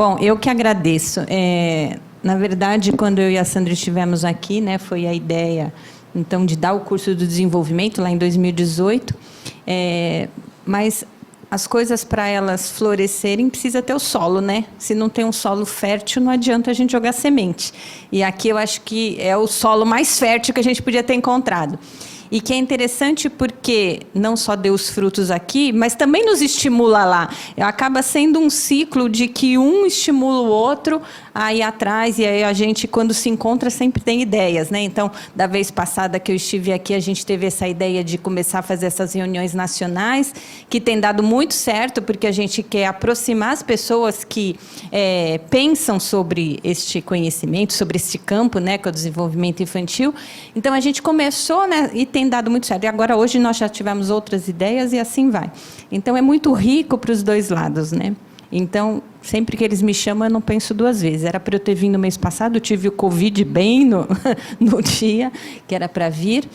Bom, eu que agradeço. Na verdade, quando eu e a Sandra estivemos aqui, né, foi a ideia, então, de dar o curso do desenvolvimento, lá em 2018, mas as coisas, para elas florescerem, precisa ter o solo, né? Se não tem um solo fértil, não adianta a gente jogar semente. E aqui eu acho que é o solo mais fértil que a gente podia ter encontrado. E que é interessante porque não só deu os frutos aqui, mas também nos estimula lá. Acaba sendo um ciclo de que um estimula o outro a ir atrás, e aí a gente, quando se encontra, sempre tem ideias, né? Então, da vez passada que eu estive aqui, a gente teve essa ideia de começar a fazer essas reuniões nacionais, que tem dado muito certo, porque a gente quer aproximar as pessoas que pensam sobre este conhecimento, sobre este campo, né, que é o desenvolvimento infantil. Então, a gente começou, né, e tem dado muito certo. E agora, hoje, nós já tivemos outras ideias e assim vai. Então, é muito rico para os dois lados, né? Então, sempre que eles me chamam, eu não penso duas vezes. Era para eu ter vindo no mês passado, eu tive o Covid bem no dia que era para vir,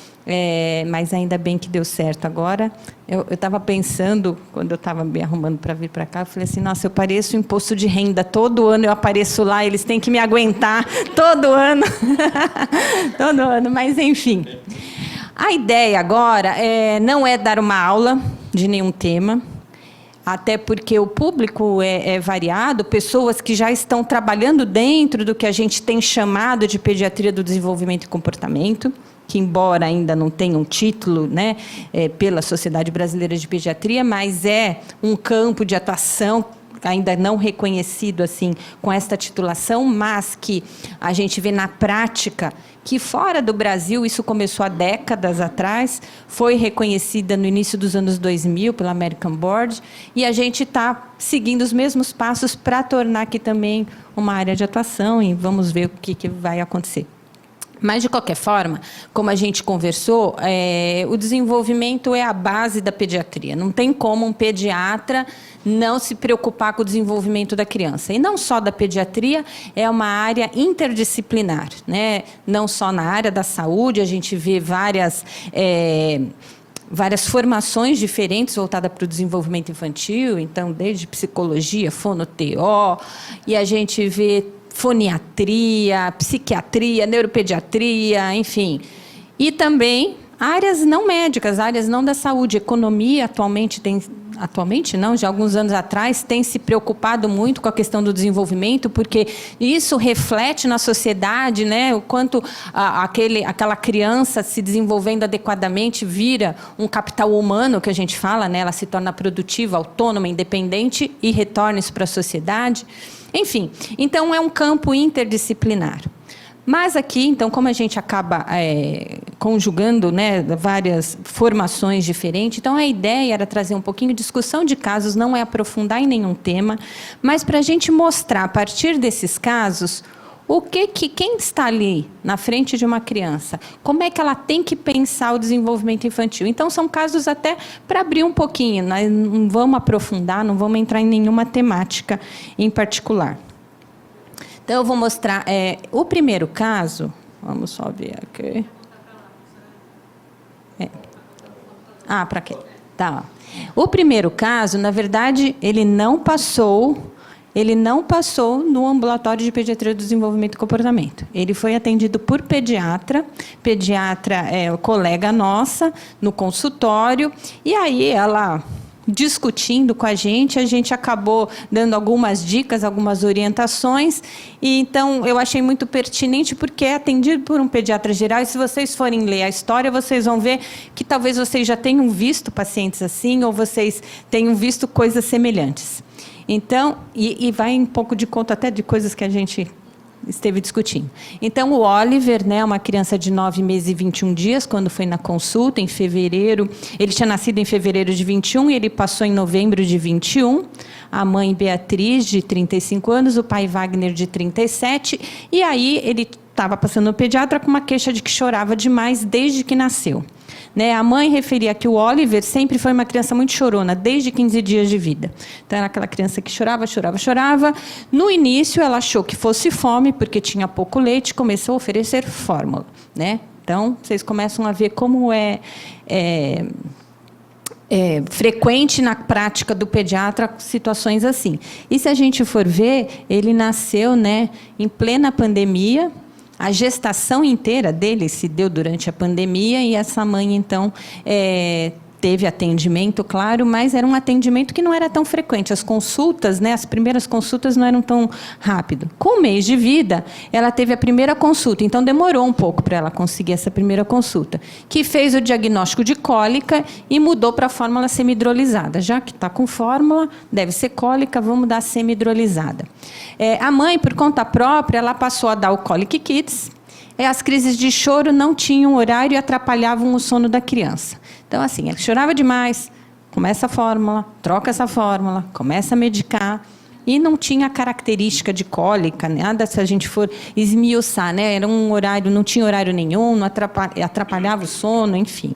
mas ainda bem que deu certo. Agora, eu estava pensando, quando eu estava me arrumando para vir para cá, eu falei assim, nossa, eu pareço imposto de renda. Todo ano eu apareço lá, eles têm que me aguentar todo ano. Todo ano, mas enfim. A ideia agora não é dar uma aula de nenhum tema, até porque o público é variado, pessoas que já estão trabalhando dentro do que a gente tem chamado de pediatria do desenvolvimento e comportamento, que, embora ainda não tenha um título, né, pela Sociedade Brasileira de Pediatria, mas é um campo de atuação ainda não reconhecido assim com esta titulação, mas que a gente vê na prática que fora do Brasil, isso começou há décadas atrás, foi reconhecida no início dos anos 2000 pela American Board, e a gente está seguindo os mesmos passos para tornar aqui também uma área de atuação, e vamos ver o que vai acontecer. Mas, de qualquer forma, como a gente conversou, o desenvolvimento é a base da pediatria. Não tem como um pediatra não se preocupar com o desenvolvimento da criança. E não só da pediatria, é uma área interdisciplinar, né? Não só na área da saúde, a gente vê várias formações diferentes voltadas para o desenvolvimento infantil, então, desde psicologia, fono-TO, e a gente vê foniatria, psiquiatria, neuropediatria, enfim. E também áreas não médicas, áreas não da saúde. Economia, atualmente não, já há alguns anos atrás, tem se preocupado muito com a questão do desenvolvimento, porque isso reflete na sociedade, né, o quanto aquela criança se desenvolvendo adequadamente vira um capital humano, que a gente fala, né, ela se torna produtiva, autônoma, independente e retorna isso para a sociedade. Enfim, então é um campo interdisciplinar. Mas aqui, então, como a gente acaba conjugando, né, várias formações diferentes, então a ideia era trazer um pouquinho de discussão de casos, não é aprofundar em nenhum tema, mas para a gente mostrar, a partir desses casos, quem está ali na frente de uma criança, como é que ela tem que pensar o desenvolvimento infantil. Então, são casos até para abrir um pouquinho, nós não vamos aprofundar, não vamos entrar em nenhuma temática em particular. Então, eu vou mostrar o primeiro caso. Vamos só ver aqui. Para quê? Tá. O primeiro caso, na verdade, ele não passou no ambulatório de pediatria do desenvolvimento e comportamento. Ele foi atendido por pediatra colega nossa, no consultório, e aí ela, discutindo com a gente acabou dando algumas dicas, algumas orientações, e então eu achei muito pertinente, porque é atendido por um pediatra geral, e se vocês forem ler a história, vocês vão ver que talvez vocês já tenham visto pacientes assim, ou vocês tenham visto coisas semelhantes. Então, e vai um pouco de conta até de coisas que a gente esteve discutindo. Então, o Oliver, né, uma criança de 9 meses e 21 dias, quando foi na consulta, em fevereiro, ele tinha nascido em fevereiro de 21 e ele passou em novembro de 21. A mãe Beatriz, de 35 anos, o pai Wagner, de 37. E aí, ele estava passando no pediatra com uma queixa de que chorava demais desde que nasceu. Né, a mãe referia que o Oliver sempre foi uma criança muito chorona, desde 15 dias de vida. Então, era aquela criança que chorava, chorava, chorava. No início, ela achou que fosse fome, porque tinha pouco leite, começou a oferecer fórmula. Né? Então, vocês começam a ver como frequente na prática do pediatra situações assim. E se a gente for ver, ele nasceu, né, em plena pandemia. A gestação inteira dele se deu durante a pandemia e essa mãe, então, teve atendimento, claro, mas era um atendimento que não era tão frequente. As consultas, né, as primeiras consultas não eram tão rápido. Com 1 mês de vida, ela teve a primeira consulta, então demorou um pouco para ela conseguir essa primeira consulta, que fez o diagnóstico de cólica e mudou para a fórmula semi-hidrolisada. Já que está com fórmula, deve ser cólica, vamos dar semi-hidrolisada. A mãe, por conta própria, ela passou a dar o Colic Kids. As crises de choro não tinham horário e atrapalhavam o sono da criança. Então, assim, ele chorava demais, começa a fórmula, troca essa fórmula, começa a medicar, e não tinha característica de cólica, nada se a gente for esmiuçar, né? Era um horário, não tinha horário nenhum, não atrapalhava o sono, enfim.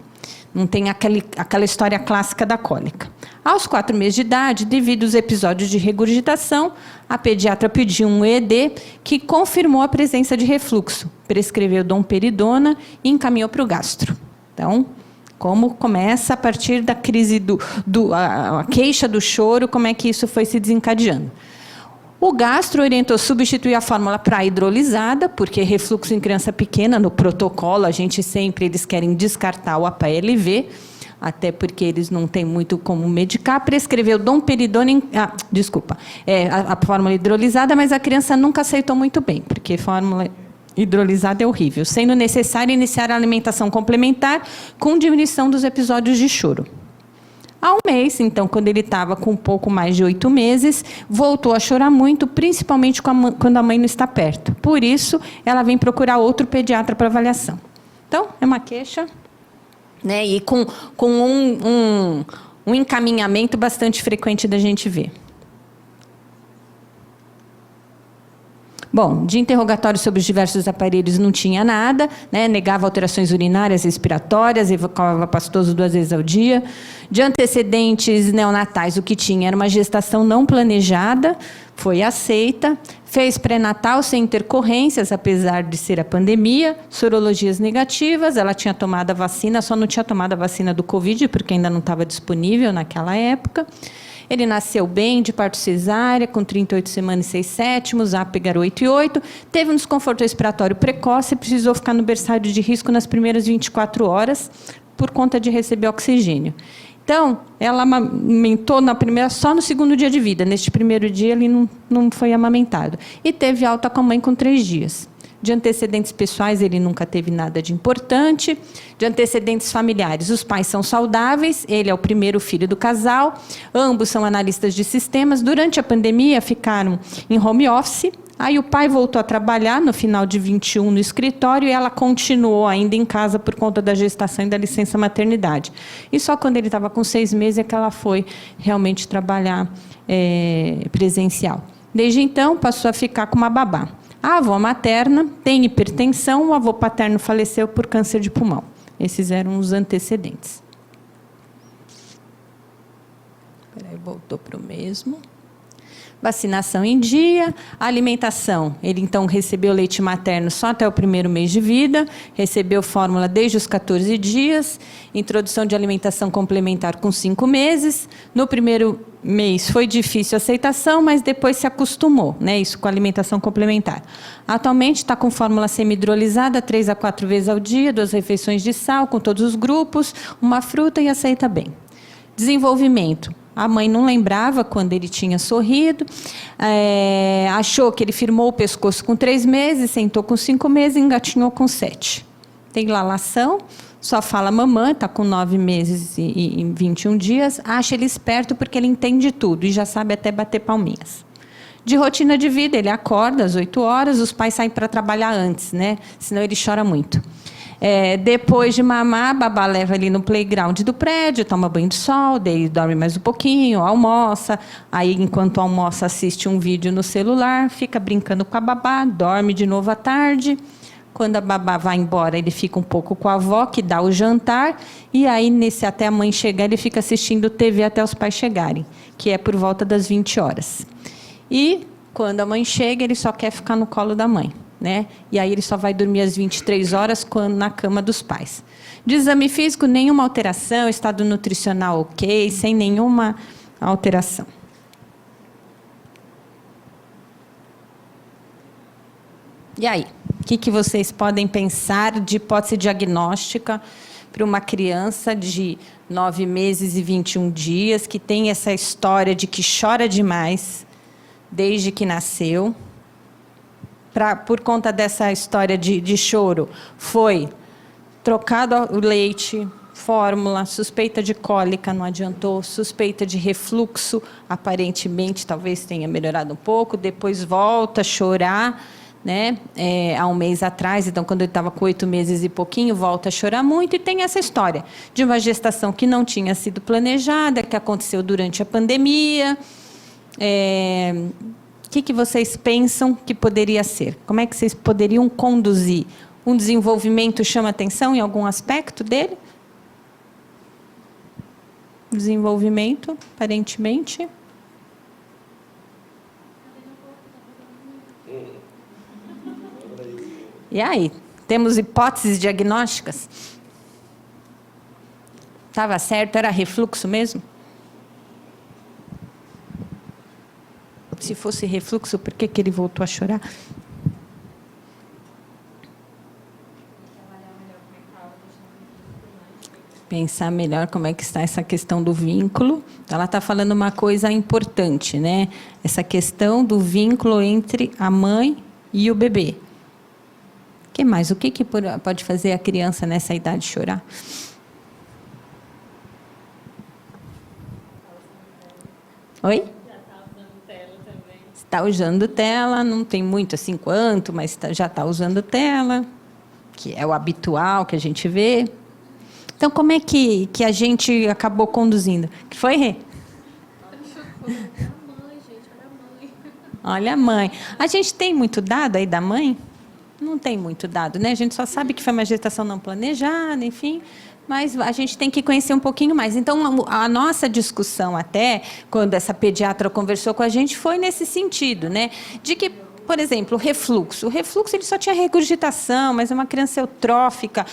Não tem aquela história clássica da cólica. Aos 4 meses de idade, devido aos episódios de regurgitação, a pediatra pediu um ED que confirmou a presença de refluxo, prescreveu domperidona e encaminhou para o gastro. Então, como começa a partir da crise a queixa do choro, como é que isso foi se desencadeando? O gastro orientou substituir a fórmula para hidrolisada, porque refluxo em criança pequena, no protocolo, eles querem descartar o APLV, até porque eles não têm muito como medicar, prescreveu domperidona, a fórmula hidrolisada, mas a criança nunca aceitou muito bem, porque fórmula hidrolisada é horrível, sendo necessário iniciar a alimentação complementar com diminuição dos episódios de choro. Há 1 mês, então, quando ele estava com um pouco mais de 8 meses, voltou a chorar muito, principalmente quando a mãe não está perto. Por isso, ela vem procurar outro pediatra para avaliação. Então, é uma queixa, né, e com um encaminhamento bastante frequente da gente ver. Bom, de interrogatório sobre os diversos aparelhos não tinha nada, né? Negava alterações urinárias, respiratórias, evocava pastoso 2 vezes ao dia. De antecedentes neonatais, o que tinha era uma gestação não planejada, foi aceita. Fez pré-natal sem intercorrências, apesar de ser a pandemia. Sorologias negativas, ela tinha tomado a vacina, só não tinha tomado a vacina do Covid, porque ainda não estava disponível naquela época. Ele nasceu bem, de parto cesárea, com 38 semanas e 6/7, Apgar 8 e 8, teve um desconforto respiratório precoce e precisou ficar no berçário de risco nas primeiras 24 horas, por conta de receber oxigênio. Então, ela amamentou só no 2º dia de vida. Neste primeiro dia, ele não foi amamentado. E teve alta com a mãe com 3 dias. De antecedentes pessoais, ele nunca teve nada de importante. De antecedentes familiares, os pais são saudáveis, ele é o primeiro filho do casal, ambos são analistas de sistemas. Durante a pandemia, ficaram em home office. Aí o pai voltou a trabalhar no final de 21 no escritório e ela continuou ainda em casa por conta da gestação e da licença maternidade. E só quando ele estava com 6 meses é que ela foi realmente trabalhar presencial. Desde então, passou a ficar com uma babá. A avó materna tem hipertensão, o avô paterno faleceu por câncer de pulmão. Esses eram os antecedentes. Espera aí, voltou para o mesmo. Vacinação em dia, alimentação. Ele, então, recebeu leite materno só até o 1º mês de vida, recebeu fórmula desde os 14 dias, introdução de alimentação complementar com 5 meses. No 1º mês foi difícil a aceitação, mas depois se acostumou, né, isso com a alimentação complementar. Atualmente está com fórmula semi-hidrolisada 3 a 4 vezes ao dia, 2 refeições de sal com todos os grupos, uma fruta e aceita bem. Desenvolvimento. A mãe não lembrava quando ele tinha sorrido, achou que ele firmou o pescoço com 3 meses, sentou com 5 meses e engatinhou com 7. Tem lalação, só fala mamãe, está com 9 meses e 21 dias, acha ele esperto porque ele entende tudo e já sabe até bater palminhas. De rotina de vida, ele acorda às 8 horas, os pais saem para trabalhar antes, né? Senão ele chora muito. Depois de mamar, a babá leva ele no playground do prédio, toma banho de sol, daí dorme mais um pouquinho, almoça, aí enquanto almoça assiste um vídeo no celular, fica brincando com a babá, dorme de novo à tarde. Quando a babá vai embora, ele fica um pouco com a avó, que dá o jantar, e aí, até a mãe chegar, ele fica assistindo TV até os pais chegarem, que é por volta das 20 horas. E, quando a mãe chega, ele só quer ficar no colo da mãe. né? E aí ele só vai dormir às 23 horas na cama dos pais. De exame físico, nenhuma alteração, estado nutricional ok, sem nenhuma alteração. E aí, o que vocês podem pensar de hipótese diagnóstica para uma criança de 9 meses e 21 dias, que tem essa história de que chora demais desde que nasceu? Por conta dessa história de choro, foi trocado o leite, fórmula, suspeita de cólica, não adiantou, suspeita de refluxo, aparentemente, talvez tenha melhorado um pouco, depois volta a chorar, né? Há um mês atrás, então, quando ele estava com 8 meses e pouquinho, volta a chorar muito, e tem essa história de uma gestação que não tinha sido planejada, que aconteceu durante a pandemia. O que vocês pensam que poderia ser? Como é que vocês poderiam conduzir? Um desenvolvimento chama atenção em algum aspecto dele? Desenvolvimento, aparentemente. E aí? Temos hipóteses diagnósticas? Estava certo? Era refluxo mesmo? Se fosse refluxo, por que ele voltou a chorar? Pensar melhor como é que está essa questão do vínculo. Ela está falando uma coisa importante, né? Essa questão do vínculo entre a mãe e o bebê. O que mais? O que pode fazer a criança nessa idade chorar? Oi? Está usando tela, não tem muito assim quanto, mas já está usando tela, que é o habitual que a gente vê. Então, como é que a gente acabou conduzindo? Que foi, Rê? Olha a mãe. A gente tem muito dado aí da mãe? Não tem muito dado, né? A gente só sabe que foi uma gestação não planejada, enfim, mas a gente tem que conhecer um pouquinho mais. Então, a nossa discussão até, quando essa pediatra conversou com a gente, foi nesse sentido, né? De que, por exemplo, o refluxo. O refluxo ele só tinha regurgitação, mas é uma criança eutrófica.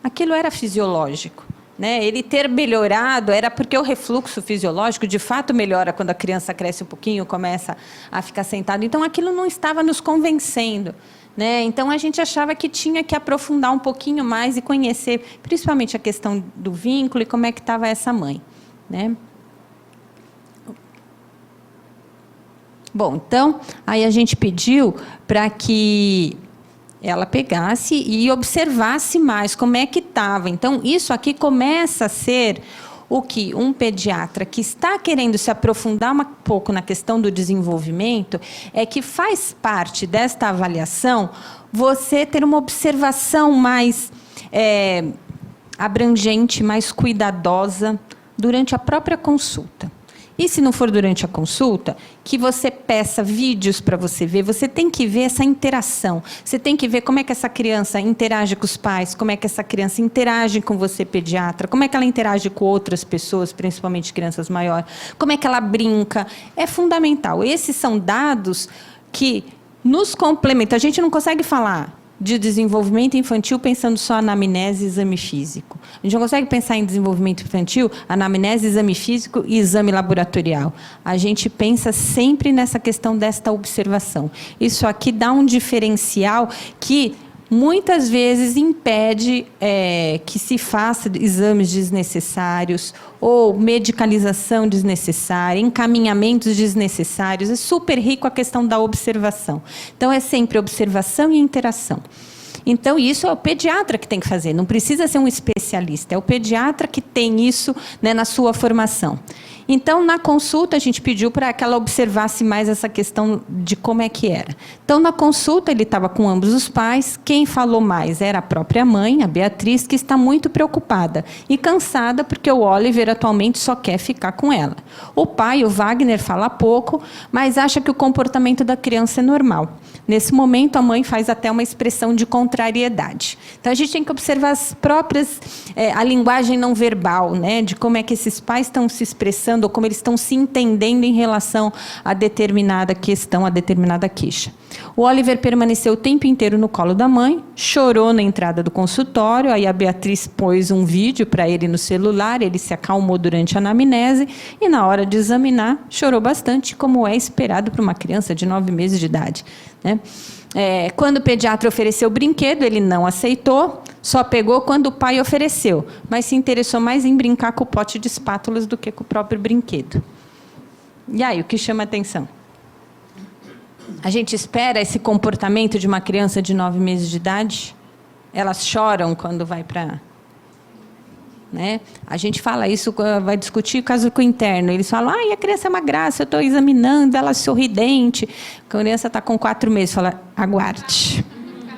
Aquilo era fisiológico, né? Ele ter melhorado era porque o refluxo fisiológico, de fato, melhora quando a criança cresce um pouquinho, começa a ficar sentada. Então, aquilo não estava nos convencendo, né? Então, a gente achava que tinha que aprofundar um pouquinho mais e conhecer, principalmente a questão do vínculo e como é que estava essa mãe, né? Bom, então, aí a gente pediu para que ela pegasse e observasse mais como é que estava. Então, isso aqui começa a ser o que um pediatra que está querendo se aprofundar um pouco na questão do desenvolvimento, é que faz parte desta avaliação você ter uma observação mais abrangente, mais cuidadosa durante a própria consulta. E se não for durante a consulta, que você peça vídeos para você ver, você tem que ver essa interação. Você tem que ver como é que essa criança interage com os pais, como é que essa criança interage com você, pediatra, como é que ela interage com outras pessoas, principalmente crianças maiores, como é que ela brinca. É fundamental. Esses são dados que nos complementam. A gente não consegue falar de desenvolvimento infantil pensando só anamnese e exame físico. A gente não consegue pensar em desenvolvimento infantil, anamnese, exame físico e exame laboratorial. A gente pensa sempre nessa questão desta observação. Isso aqui dá um diferencial que muitas vezes impede que se faça exames desnecessários ou medicalização desnecessária, encaminhamentos desnecessários. É super rico a questão da observação. Então, é sempre observação e interação. Então, isso é o pediatra que tem que fazer, não precisa ser um especialista, é o pediatra que tem isso, né, na sua formação. Então, na consulta, a gente pediu para que ela observasse mais essa questão de como é que era. Então, na consulta, ele estava com ambos os pais. Quem falou mais era a própria mãe, a Beatriz, que está muito preocupada e cansada, porque o Oliver atualmente só quer ficar com ela. O pai, o Wagner, fala pouco, mas acha que o comportamento da criança é normal. Nesse momento, a mãe faz até uma expressão de contrariedade. Então, a gente tem que observar as próprias, a linguagem não verbal, né, de como é que esses pais estão se expressando conversando, ou como eles estão se entendendo em relação a determinada questão, a determinada queixa. O Oliver permaneceu o tempo inteiro no colo da mãe, chorou na entrada do consultório, aí a Beatriz pôs um vídeo para ele no celular, ele se acalmou durante a anamnese e, na hora de examinar, chorou bastante, como é esperado para uma criança de 9 meses de idade, né? Quando o pediatra ofereceu o brinquedo, ele não aceitou, só pegou quando o pai ofereceu, mas se interessou mais em brincar com o pote de espátulas do que com o próprio brinquedo. E aí, o que chama a atenção? A gente espera esse comportamento de uma criança de 9 meses de idade? Elas choram quando vai para... né? A gente fala isso, vai discutir o caso com o interno. Eles falam, a criança é uma graça, eu estou examinando, ela é sorridente. A criança está com 4 meses, fala, aguarde.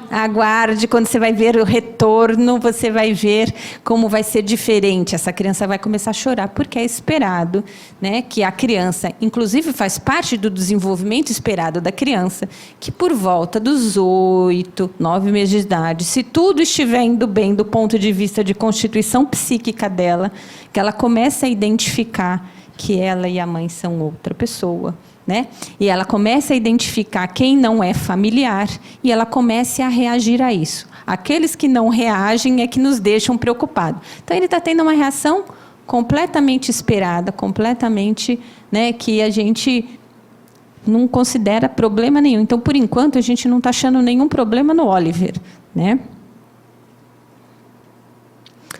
Aguarde, quando você vai ver o retorno, você vai ver como vai ser diferente. Essa criança vai começar a chorar, porque é esperado, né, que a criança, inclusive faz parte do desenvolvimento esperado da criança, que por volta dos 8, 9 meses de idade, se tudo estiver indo bem do ponto de vista de constituição psíquica dela, que ela comece a identificar que ela e a mãe são outra pessoa, né? E ela começa a identificar quem não é familiar e ela começa a reagir a isso. Aqueles que não reagem é que nos deixam preocupados. Então, ele está tendo uma reação completamente esperada, completamente, né, que a gente não considera problema nenhum. Então, por enquanto, a gente não está achando nenhum problema no Oliver, né?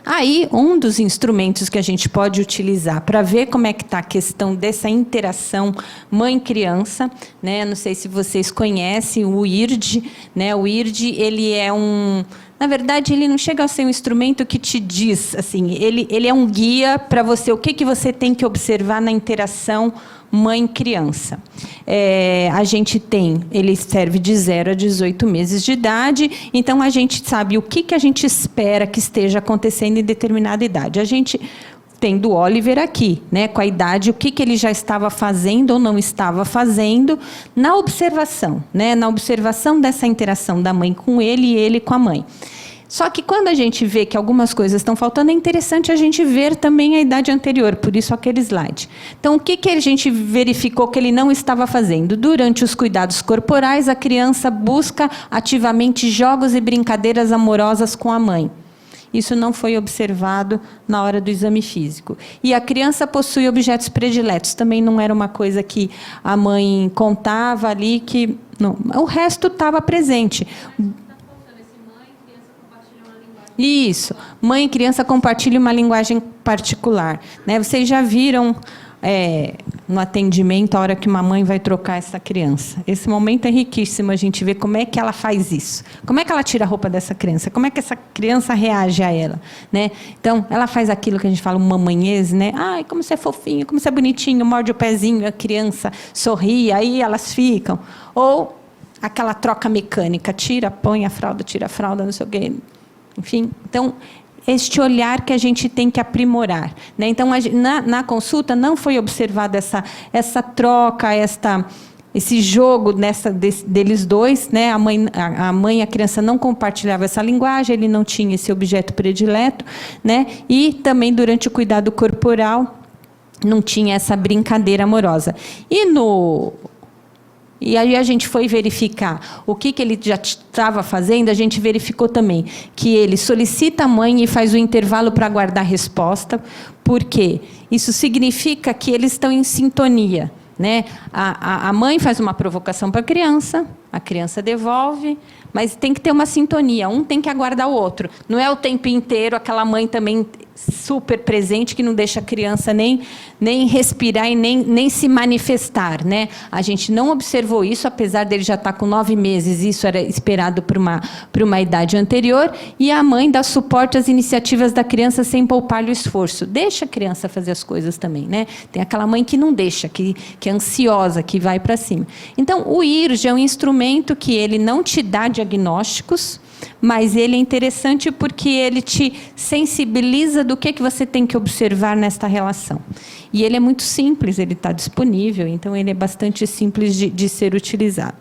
Aí, um dos instrumentos que a gente pode utilizar para ver como é que está a questão dessa interação mãe-criança, né? Não sei se vocês conhecem o IRD, né? O IRD, ele é um... Na verdade, ele não chega a ser um instrumento que te diz, assim, ele é um guia para você, o que você tem que observar na interação mãe-criança. A gente tem, ele serve de 0 a 18 meses de idade, então a gente sabe o que a gente espera que esteja acontecendo em determinada idade. A gente tem do Oliver aqui, né, com a idade, o que ele já estava fazendo ou não estava fazendo na observação, né, na observação dessa interação da mãe com ele e ele com a mãe. Só que quando a gente vê que algumas coisas estão faltando, é interessante a gente ver também a idade anterior, por isso aquele slide. Então, o que a gente verificou que ele não estava fazendo? Durante os cuidados corporais, a criança busca ativamente jogos e brincadeiras amorosas com a mãe. Isso não foi observado na hora do exame físico. E a criança possui objetos prediletos. Também não era uma coisa que a mãe contava ali, que não, o resto estava presente. Isso, mãe e criança compartilham uma linguagem particular, né? Vocês já viram no atendimento a hora que uma mãe vai trocar essa criança. Esse momento é riquíssimo, a gente vê como é que ela faz isso. Como é que ela tira a roupa dessa criança? Como é que essa criança reage a ela, né? Então, ela faz aquilo que a gente fala, uma mamanhese, né? Ai, como você é fofinho, como você é bonitinho, morde o pezinho, a criança sorri, aí elas ficam. Ou aquela troca mecânica, põe a fralda, tira a fralda, não sei o quê. Enfim, então, este olhar que a gente tem que aprimorar, né? Então, na consulta não foi observada essa troca, esse jogo deles dois, né? A mãe e a criança não compartilhavam essa linguagem, ele não tinha esse objeto predileto, né? E também durante o cuidado corporal não tinha essa brincadeira amorosa. E aí a gente foi verificar o que ele já estava fazendo, a gente verificou também que ele solicita a mãe e faz o intervalo para aguardar a resposta, porque isso significa que eles estão em sintonia, né? A mãe faz uma provocação para a criança devolve, mas tem que ter uma sintonia, um tem que aguardar o outro. Não é o tempo inteiro aquela mãe também super presente que não deixa a criança nem respirar e nem se manifestar, né? A gente não observou isso, apesar dele já estar com 9 meses, isso era esperado por uma idade anterior, e a mãe dá suporte às iniciativas da criança sem poupar-lhe o esforço. Deixa a criança fazer as coisas também, né? Tem aquela mãe que não deixa, que é ansiosa, que vai para cima. Então, o IRJ é um instrumento que ele não te dá diagnósticos, mas ele é interessante porque ele te sensibiliza do que você tem que observar nesta relação. E ele é muito simples, ele está disponível, então ele é bastante simples de ser utilizado.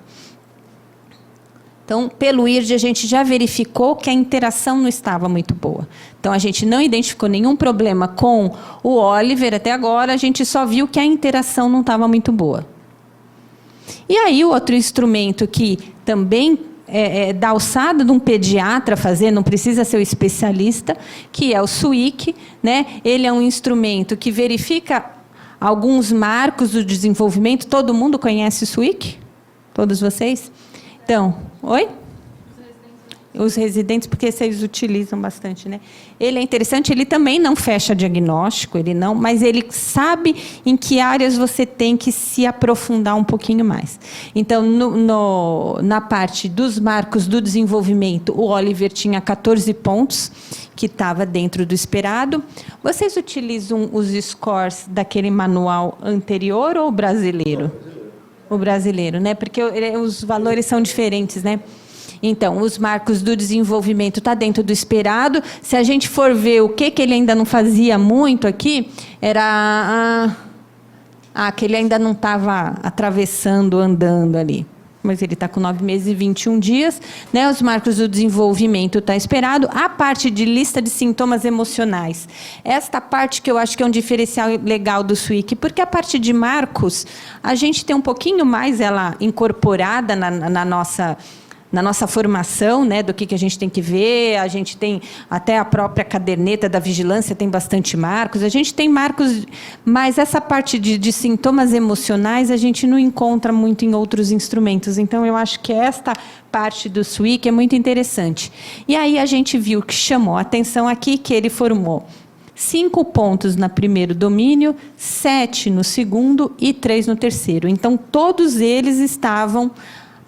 Então, pelo IRD, a gente já verificou que a interação não estava muito boa. Então, a gente não identificou nenhum problema com o Oliver até agora, a gente só viu que a interação não estava muito boa. E aí, o outro instrumento que também é da alçada de um pediatra fazer, não precisa ser o especialista, que é o SWIC, né? Ele é um instrumento que verifica alguns marcos do desenvolvimento. Todo mundo conhece o SWIC? Todos vocês? Então, oi? Os residentes, porque vocês utilizam bastante, né? Ele é interessante, ele também não fecha diagnóstico, mas ele sabe em que áreas você tem que se aprofundar um pouquinho mais. Então, na parte dos marcos do desenvolvimento, o Oliver tinha 14 pontos, que estava dentro do esperado. Vocês utilizam os scores daquele manual anterior ou o brasileiro? O brasileiro, né? Porque os valores são diferentes, né? Então, os marcos do desenvolvimento está dentro do esperado. Se a gente for ver o que ele ainda não fazia muito aqui, era que ele ainda não estava atravessando, andando ali. Mas ele está com 9 meses e 21 dias. Né? Os marcos do desenvolvimento está esperado. A parte de lista de sintomas emocionais. Esta parte que eu acho que é um diferencial legal do SWIC, porque a parte de marcos, a gente tem um pouquinho mais ela incorporada na nossa formação, né, do que a gente tem que ver. A gente tem até a própria caderneta da vigilância, tem bastante marcos. A gente tem marcos, mas essa parte de sintomas emocionais a gente não encontra muito em outros instrumentos. Então, eu acho que esta parte do SWIC é muito interessante. E aí a gente viu que chamou a atenção aqui que ele formou 5 pontos no primeiro domínio, 7 no segundo e 3 no terceiro. Então, todos eles estavam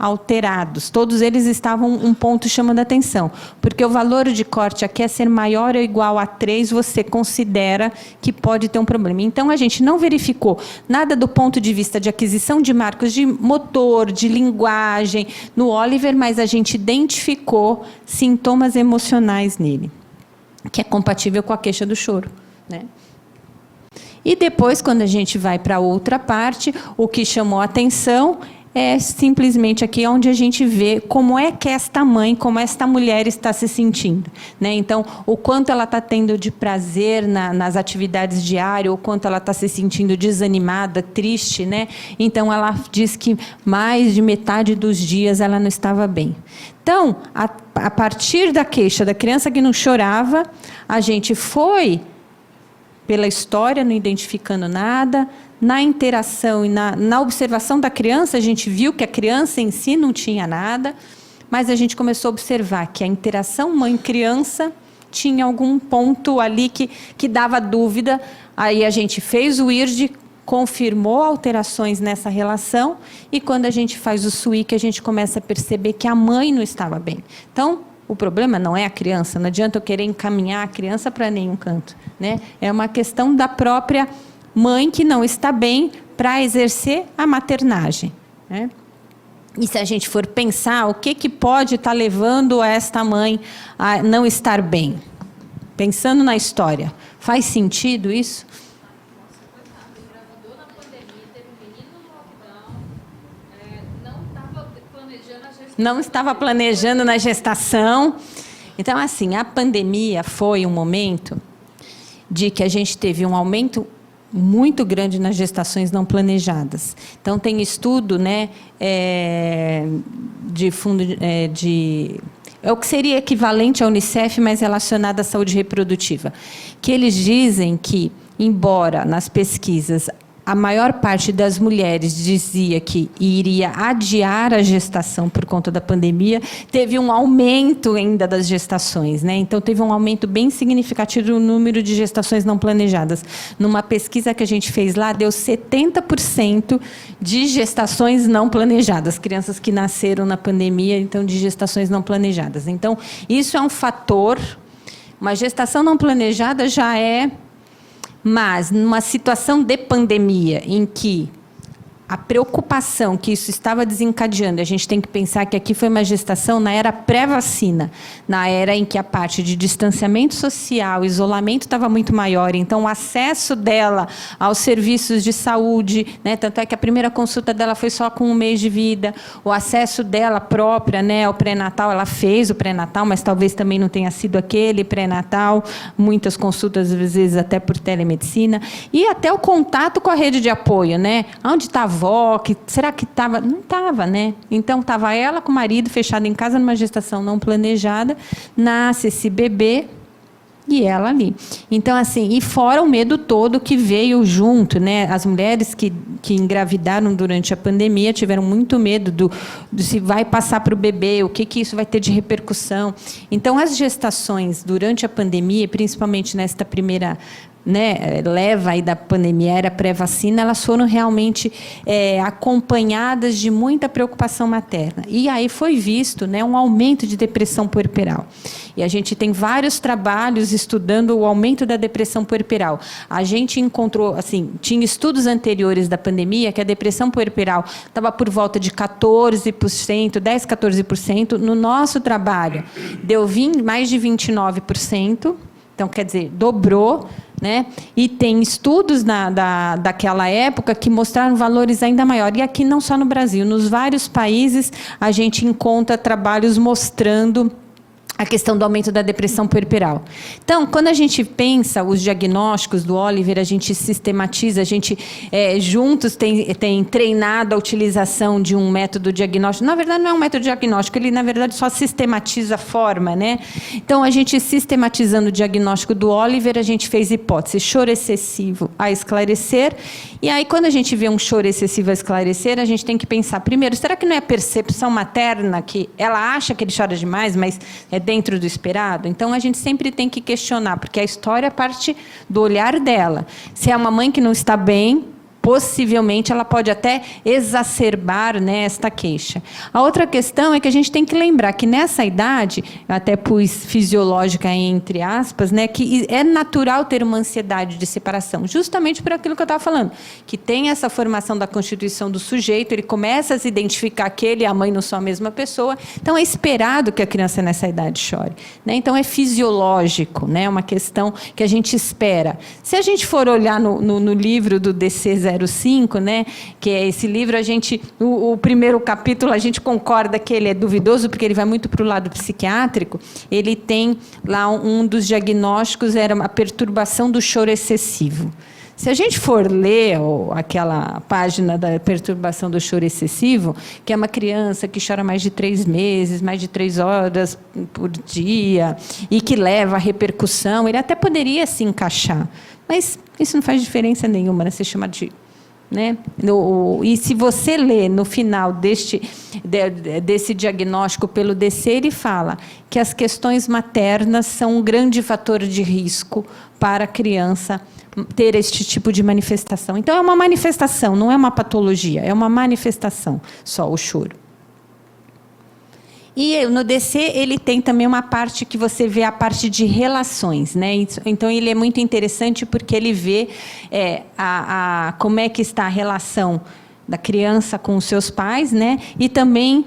alterados. Todos eles estavam um ponto chamando a atenção. Porque o valor de corte aqui é ser maior ou igual a 3, você considera que pode ter um problema. Então, a gente não verificou nada do ponto de vista de aquisição de marcos de motor, de linguagem, no Oliver, mas a gente identificou sintomas emocionais nele, que é compatível com a queixa do choro, né? E depois, quando a gente vai para outra parte, o que chamou a atenção é simplesmente aqui onde a gente vê como é que esta mãe, como esta mulher está se sentindo, né? Então, o quanto ela está tendo de prazer nas atividades diárias, o quanto ela está se sentindo desanimada, triste, né? Então, ela diz que mais de metade dos dias ela não estava bem. Então, a partir da queixa da criança que não chorava, a gente foi pela história, não identificando nada. Na interação e na observação da criança, a gente viu que a criança em si não tinha nada, mas a gente começou a observar que a interação mãe-criança tinha algum ponto ali que dava dúvida. Aí a gente fez o IRD, confirmou alterações nessa relação, e quando a gente faz o SWIC, a gente começa a perceber que a mãe não estava bem. Então, o problema não é a criança, não adianta eu querer encaminhar a criança para nenhum canto, né? É uma questão da própria mãe que não está bem para exercer a maternagem, né? E se a gente for pensar, o que pode estar levando esta mãe a não estar bem? Pensando na história, faz sentido isso? Não estava planejando na gestação. Então, assim, a pandemia foi um momento de que a gente teve um aumento muito grande nas gestações não planejadas. Então, tem estudo, né, de fundo é o que seria equivalente à Unicef, mas relacionado à saúde reprodutiva, que eles dizem que, embora nas pesquisas a maior parte das mulheres dizia que iria adiar a gestação por conta da pandemia, teve um aumento ainda das gestações, né? Então, teve um aumento bem significativo no número de gestações não planejadas. Numa pesquisa que a gente fez lá, deu 70% de gestações não planejadas, crianças que nasceram na pandemia, então, de gestações não planejadas. Então, isso é um fator. Uma gestação não planejada já é... Mas, numa situação de pandemia, em que a preocupação que isso estava desencadeando, a gente tem que pensar que aqui foi uma gestação na era pré-vacina, na era em que a parte de distanciamento social, isolamento estava muito maior, então o acesso dela aos serviços de saúde, né, tanto é que a primeira consulta dela foi só com 1 mês de vida, o acesso dela própria, né, ao pré-natal, ela fez o pré-natal, mas talvez também não tenha sido aquele pré-natal, muitas consultas, às vezes, até por telemedicina, e até o contato com a rede de apoio, né, onde está avó, será que estava? Não estava, né? Então, estava ela com o marido fechado em casa numa gestação não planejada, nasce esse bebê e ela ali. Então, assim, e fora o medo todo que veio junto, né? As mulheres que engravidaram durante a pandemia tiveram muito medo do se vai passar para o bebê, o que isso vai ter de repercussão. Então, as gestações durante a pandemia, principalmente nesta primeira, né, leva aí da pandemia, era pré-vacina, elas foram realmente acompanhadas de muita preocupação materna. E aí foi visto, né, um aumento de depressão puerperal. E a gente tem vários trabalhos estudando o aumento da depressão puerperal. A gente encontrou, assim, tinha estudos anteriores da pandemia que a depressão puerperal estava por volta de 14%, 10%, 14%. No nosso trabalho, deu mais de 29%. Então, quer dizer, dobrou, né? E tem estudos daquela época que mostraram valores ainda maiores. E aqui não só no Brasil, nos vários países a gente encontra trabalhos mostrando a questão do aumento da depressão puerperal. Então, quando a gente pensa os diagnósticos do Oliver, a gente sistematiza, a gente juntos tem treinado a utilização de um método diagnóstico. Na verdade, não é um método diagnóstico, ele, na verdade, só sistematiza a forma, né? Então, a gente sistematizando o diagnóstico do Oliver, a gente fez hipótese, choro excessivo a esclarecer. E aí, quando a gente vê um choro excessivo a esclarecer, a gente tem que pensar, primeiro, será que não é a percepção materna que ela acha que ele chora demais, mas é dentro do esperado? Então, a gente sempre tem que questionar, porque a história parte do olhar dela. Se é uma mãe que não está bem, possivelmente ela pode até exacerbar, né, esta queixa. A outra questão é que a gente tem que lembrar que nessa idade, até pus fisiológica entre aspas, né, que é natural ter uma ansiedade de separação, justamente por aquilo que eu estava falando, que tem essa formação da constituição do sujeito, ele começa a se identificar que ele e a mãe não são a mesma pessoa, então é esperado que a criança nessa idade chore, né? Então é fisiológico, né, uma questão que a gente espera. Se a gente for olhar no livro do DC 05, né, que é esse livro, o primeiro capítulo a gente concorda que ele é duvidoso, porque ele vai muito para o lado psiquiátrico. Ele tem lá um dos diagnósticos, era uma perturbação do choro excessivo. Se a gente for ler aquela página da perturbação do choro excessivo, que é uma criança que chora mais de 3 meses, mais de 3 horas por dia, e que leva a repercussão, ele até poderia se encaixar, mas isso não faz diferença nenhuma, né? Você chama de... né? E se você lê no final desse diagnóstico pelo DC, ele fala que as questões maternas são um grande fator de risco para a criança ter este tipo de manifestação. Então, é uma manifestação, não é uma patologia, é uma manifestação só, o choro. E no DC, ele tem também uma parte que você vê a parte de relações, né? Então, ele é muito interessante porque ele vê como é que está a relação da criança com os seus pais, né? E também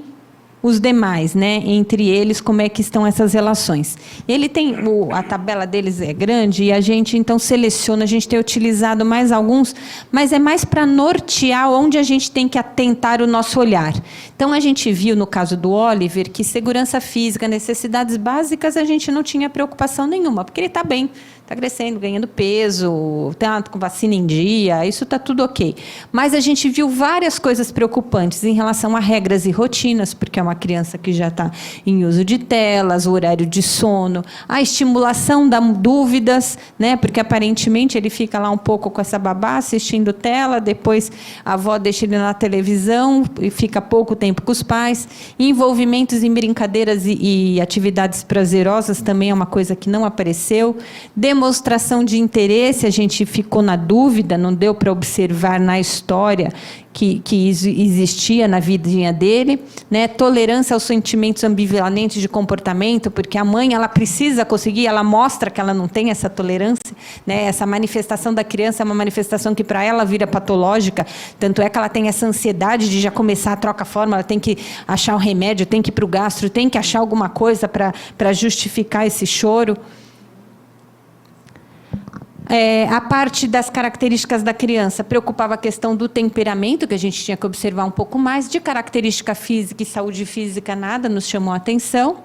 os demais, né? Entre eles, como é que estão essas relações. Ele tem, a tabela deles é grande e a gente, então, seleciona, a gente tem utilizado mais alguns, mas é mais para nortear onde a gente tem que atentar o nosso olhar. Então, a gente viu, no caso do Oliver, que segurança física, necessidades básicas, a gente não tinha preocupação nenhuma, porque ele está bem, está crescendo, ganhando peso, está com vacina em dia, isso está tudo ok. Mas a gente viu várias coisas preocupantes em relação a regras e rotinas, porque é uma criança que já está em uso de telas, o horário de sono, a estimulação das dúvidas, né? Porque aparentemente ele fica lá um pouco com essa babá assistindo tela, depois a avó deixa ele na televisão e fica pouco tempo com os pais. Envolvimentos em brincadeiras e atividades prazerosas também é uma coisa que não apareceu. demonstração de interesse, a gente ficou na dúvida, não deu para observar na história que existia na vidinha dele, né? Tolerância aos sentimentos ambivalentes de comportamento, porque a mãe ela precisa conseguir, ela mostra que ela não tem essa tolerância, né? Essa manifestação da criança é uma manifestação que para ela vira patológica, tanto é que ela tem essa ansiedade de já começar a troca fórmula, ela tem que achar um remédio, tem que ir para o gastro, tem que achar alguma coisa para justificar esse choro. A parte das características da criança preocupava a questão do temperamento, que a gente tinha que observar um pouco mais, de característica física e saúde física, nada nos chamou a atenção.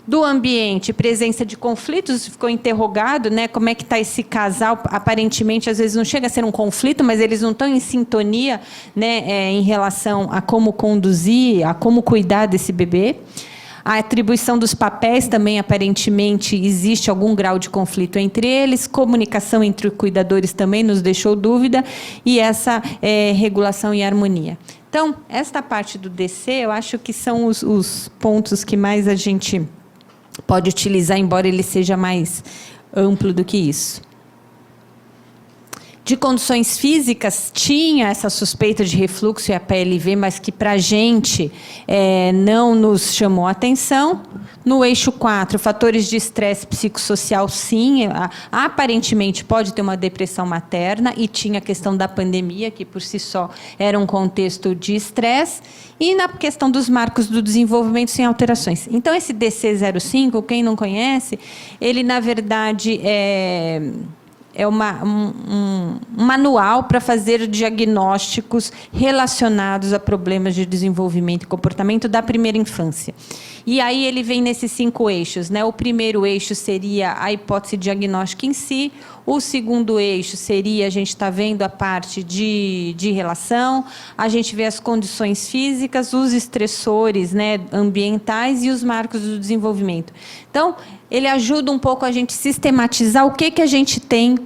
Do ambiente, presença de conflitos, ficou interrogado, né? Como é que está esse casal? Aparentemente, às vezes não chega a ser um conflito, mas eles não estão em sintonia, né? Em relação a como conduzir, a como cuidar desse bebê. A atribuição dos papéis também, aparentemente, existe algum grau de conflito entre eles. Comunicação entre cuidadores também nos deixou dúvida. E essa regulação e harmonia. Então, esta parte do DC, eu acho que são os pontos que mais a gente pode utilizar, embora ele seja mais amplo do que isso. De condições físicas, tinha essa suspeita de refluxo e a PLV, mas que para a gente não nos chamou a atenção. No eixo 4, fatores de estresse psicossocial, sim, aparentemente pode ter uma depressão materna, e tinha a questão da pandemia, que por si só era um contexto de estresse, e na questão dos marcos do desenvolvimento sem alterações. Então, esse DC05, quem não conhece, ele, na verdade, é um manual para fazer diagnósticos relacionados a problemas de desenvolvimento e comportamento da primeira infância. E aí ele vem nesses 5 eixos, né? O primeiro eixo seria a hipótese diagnóstica em si. O segundo eixo seria, a gente está vendo a parte de relação, a gente vê as condições físicas, os estressores, né, ambientais e os marcos do desenvolvimento. Então, ele ajuda um pouco a gente sistematizar o que a gente tem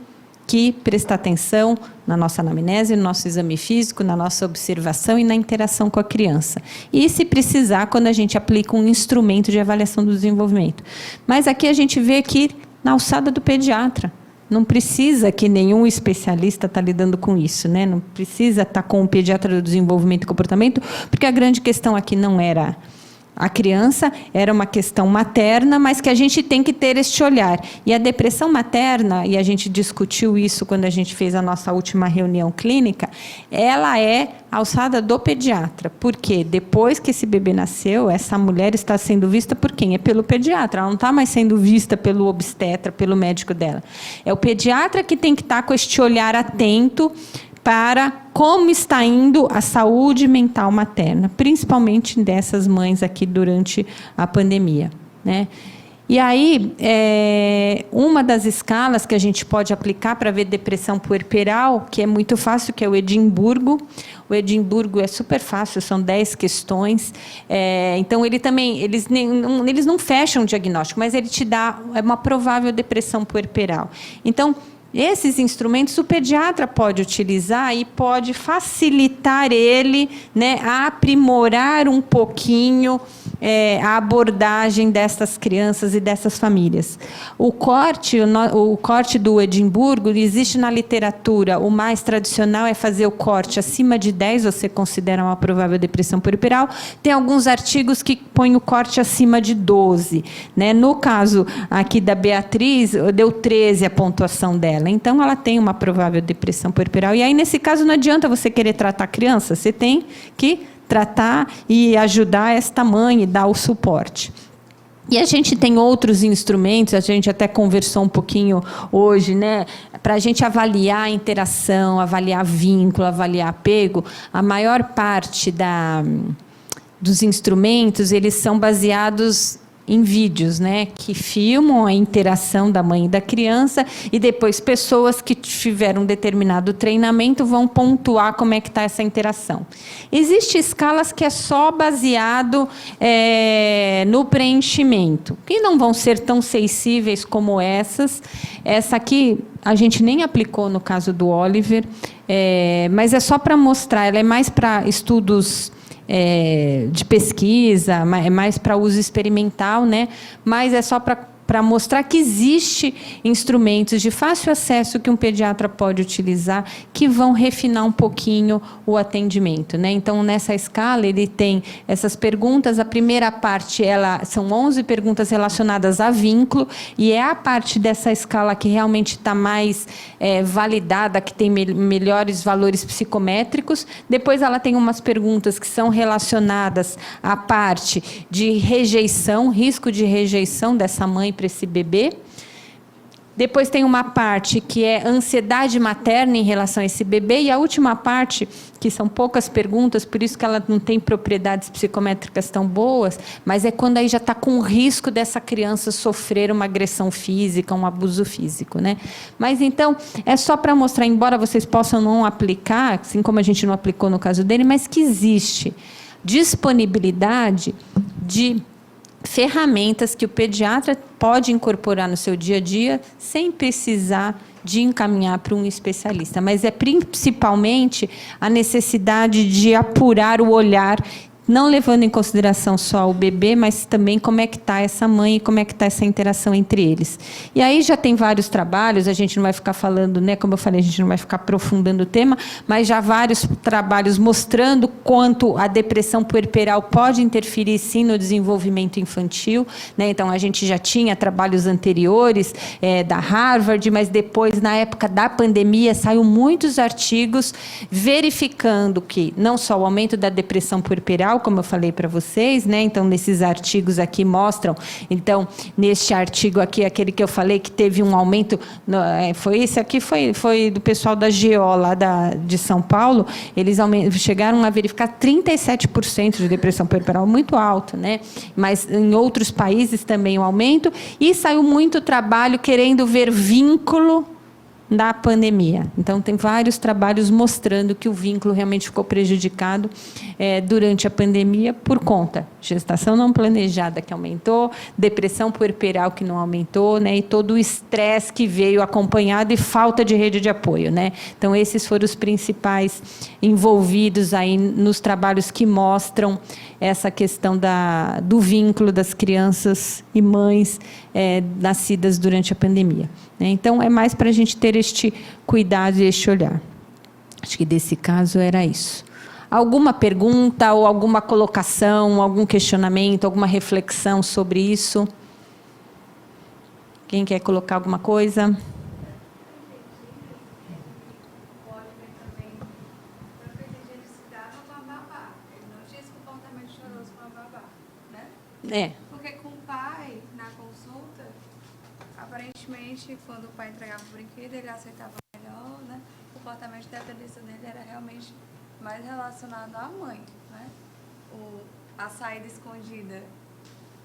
que prestar atenção na nossa anamnese, no nosso exame físico, na nossa observação e na interação com a criança. E, se precisar, quando a gente aplica um instrumento de avaliação do desenvolvimento. Mas aqui a gente vê aqui na alçada do pediatra. Não precisa que nenhum especialista está lidando com isso, né? Não precisa estar com o pediatra do desenvolvimento e comportamento, porque a grande questão aqui não era a criança, era uma questão materna, mas que a gente tem que ter este olhar. E a depressão materna, e a gente discutiu isso quando a gente fez a nossa última reunião clínica, ela é alçada do pediatra. Porque depois que esse bebê nasceu, essa mulher está sendo vista por quem? É pelo pediatra. Ela não está mais sendo vista pelo obstetra, pelo médico dela. É o pediatra que tem que estar com este olhar atento para como está indo a saúde mental materna, principalmente dessas mães aqui durante a pandemia, né? E aí, uma das escalas que a gente pode aplicar para ver depressão puerperal, que é muito fácil, que é o Edimburgo. O Edimburgo é super fácil, são 10 questões. Então, ele também, eles não fecham o diagnóstico, mas ele te dá uma provável depressão puerperal. Então, esses instrumentos o pediatra pode utilizar e pode facilitar ele, né, a aprimorar um pouquinho a abordagem dessas crianças e dessas famílias. O corte do Edimburgo existe na literatura. O mais tradicional é fazer o corte acima de 10, você considera uma provável depressão puerperal. Tem alguns artigos que põem o corte acima de 12. Né? No caso aqui da Beatriz, deu 13 a pontuação dela. Então, ela tem uma provável depressão puerperal. E aí, nesse caso, não adianta você querer tratar a criança, você tem que tratar e ajudar esta mãe e dar o suporte. E a gente tem outros instrumentos, a gente até conversou um pouquinho hoje, né, para a gente avaliar a interação, avaliar vínculo, avaliar apego. A maior parte dos instrumentos, eles são baseados em vídeos, né, que filmam a interação da mãe e da criança, e depois pessoas que tiveram um determinado treinamento vão pontuar como é que está essa interação. Existem escalas que é só baseado no preenchimento, que não vão ser tão sensíveis como essas. Essa aqui a gente nem aplicou no caso do Oliver, mas é só para mostrar, ela é mais para estudos de pesquisa, é mais para uso experimental, né? Mas é só para para mostrar que existe instrumentos de fácil acesso que um pediatra pode utilizar, que vão refinar um pouquinho o atendimento, né? Então, nessa escala, ele tem essas perguntas. A primeira parte, são 11 perguntas relacionadas a vínculo, e é a parte dessa escala que realmente está mais validada, que tem melhores valores psicométricos. Depois, ela tem umas perguntas que são relacionadas à parte de rejeição, risco de rejeição dessa mãe para esse bebê. Depois tem uma parte que é ansiedade materna em relação a esse bebê, e a última parte, que são poucas perguntas, por isso que ela não tem propriedades psicométricas tão boas, mas é quando aí já está com o risco dessa criança sofrer uma agressão física, um abuso físico, né? Mas então, é só para mostrar, embora vocês possam não aplicar, assim como a gente não aplicou no caso dele, mas que existe disponibilidade de ferramentas que o pediatra pode incorporar no seu dia a dia sem precisar de encaminhar para um especialista. Mas é principalmente a necessidade de apurar o olhar, não levando em consideração só o bebê, mas também como é que está essa mãe e como é que está essa interação entre eles. E aí já tem vários trabalhos, a gente não vai ficar falando, né, como eu falei, a gente não vai ficar aprofundando o tema, mas já vários trabalhos mostrando quanto a depressão puerperal pode interferir, sim, no desenvolvimento infantil, né? Então, a gente já tinha trabalhos anteriores da Harvard, mas depois, na época da pandemia, saiu muitos artigos verificando que não só o aumento da depressão puerperal, como eu falei para vocês, né? Então, nesses artigos aqui mostram, então, neste artigo aqui, aquele que eu falei que teve um aumento, foi esse aqui, foi do pessoal da GO, lá de São Paulo, eles chegaram a verificar 37% de depressão puerperal, muito alto, né? Mas em outros países também o aumento, e saiu muito trabalho querendo ver vínculo da pandemia. Então, tem vários trabalhos mostrando que o vínculo realmente ficou prejudicado durante a pandemia por conta de gestação não planejada, que aumentou, depressão puerperal, que não aumentou, né, e todo o estresse que veio acompanhado e falta de rede de apoio, né? Então, esses foram os principais envolvidos aí nos trabalhos que mostram essa questão do vínculo das crianças e mães nascidas durante a pandemia, né? Então, é mais para a gente ter este cuidado e este olhar. Acho que desse caso era isso. Alguma pergunta ou alguma colocação, algum questionamento, alguma reflexão sobre isso? Quem quer colocar alguma coisa? Porque com o pai, na consulta, aparentemente, quando o pai entregava o brinquedo, ele aceitava melhor, né? O comportamento de dependência dele era realmente mais relacionado à mãe, né? A saída escondida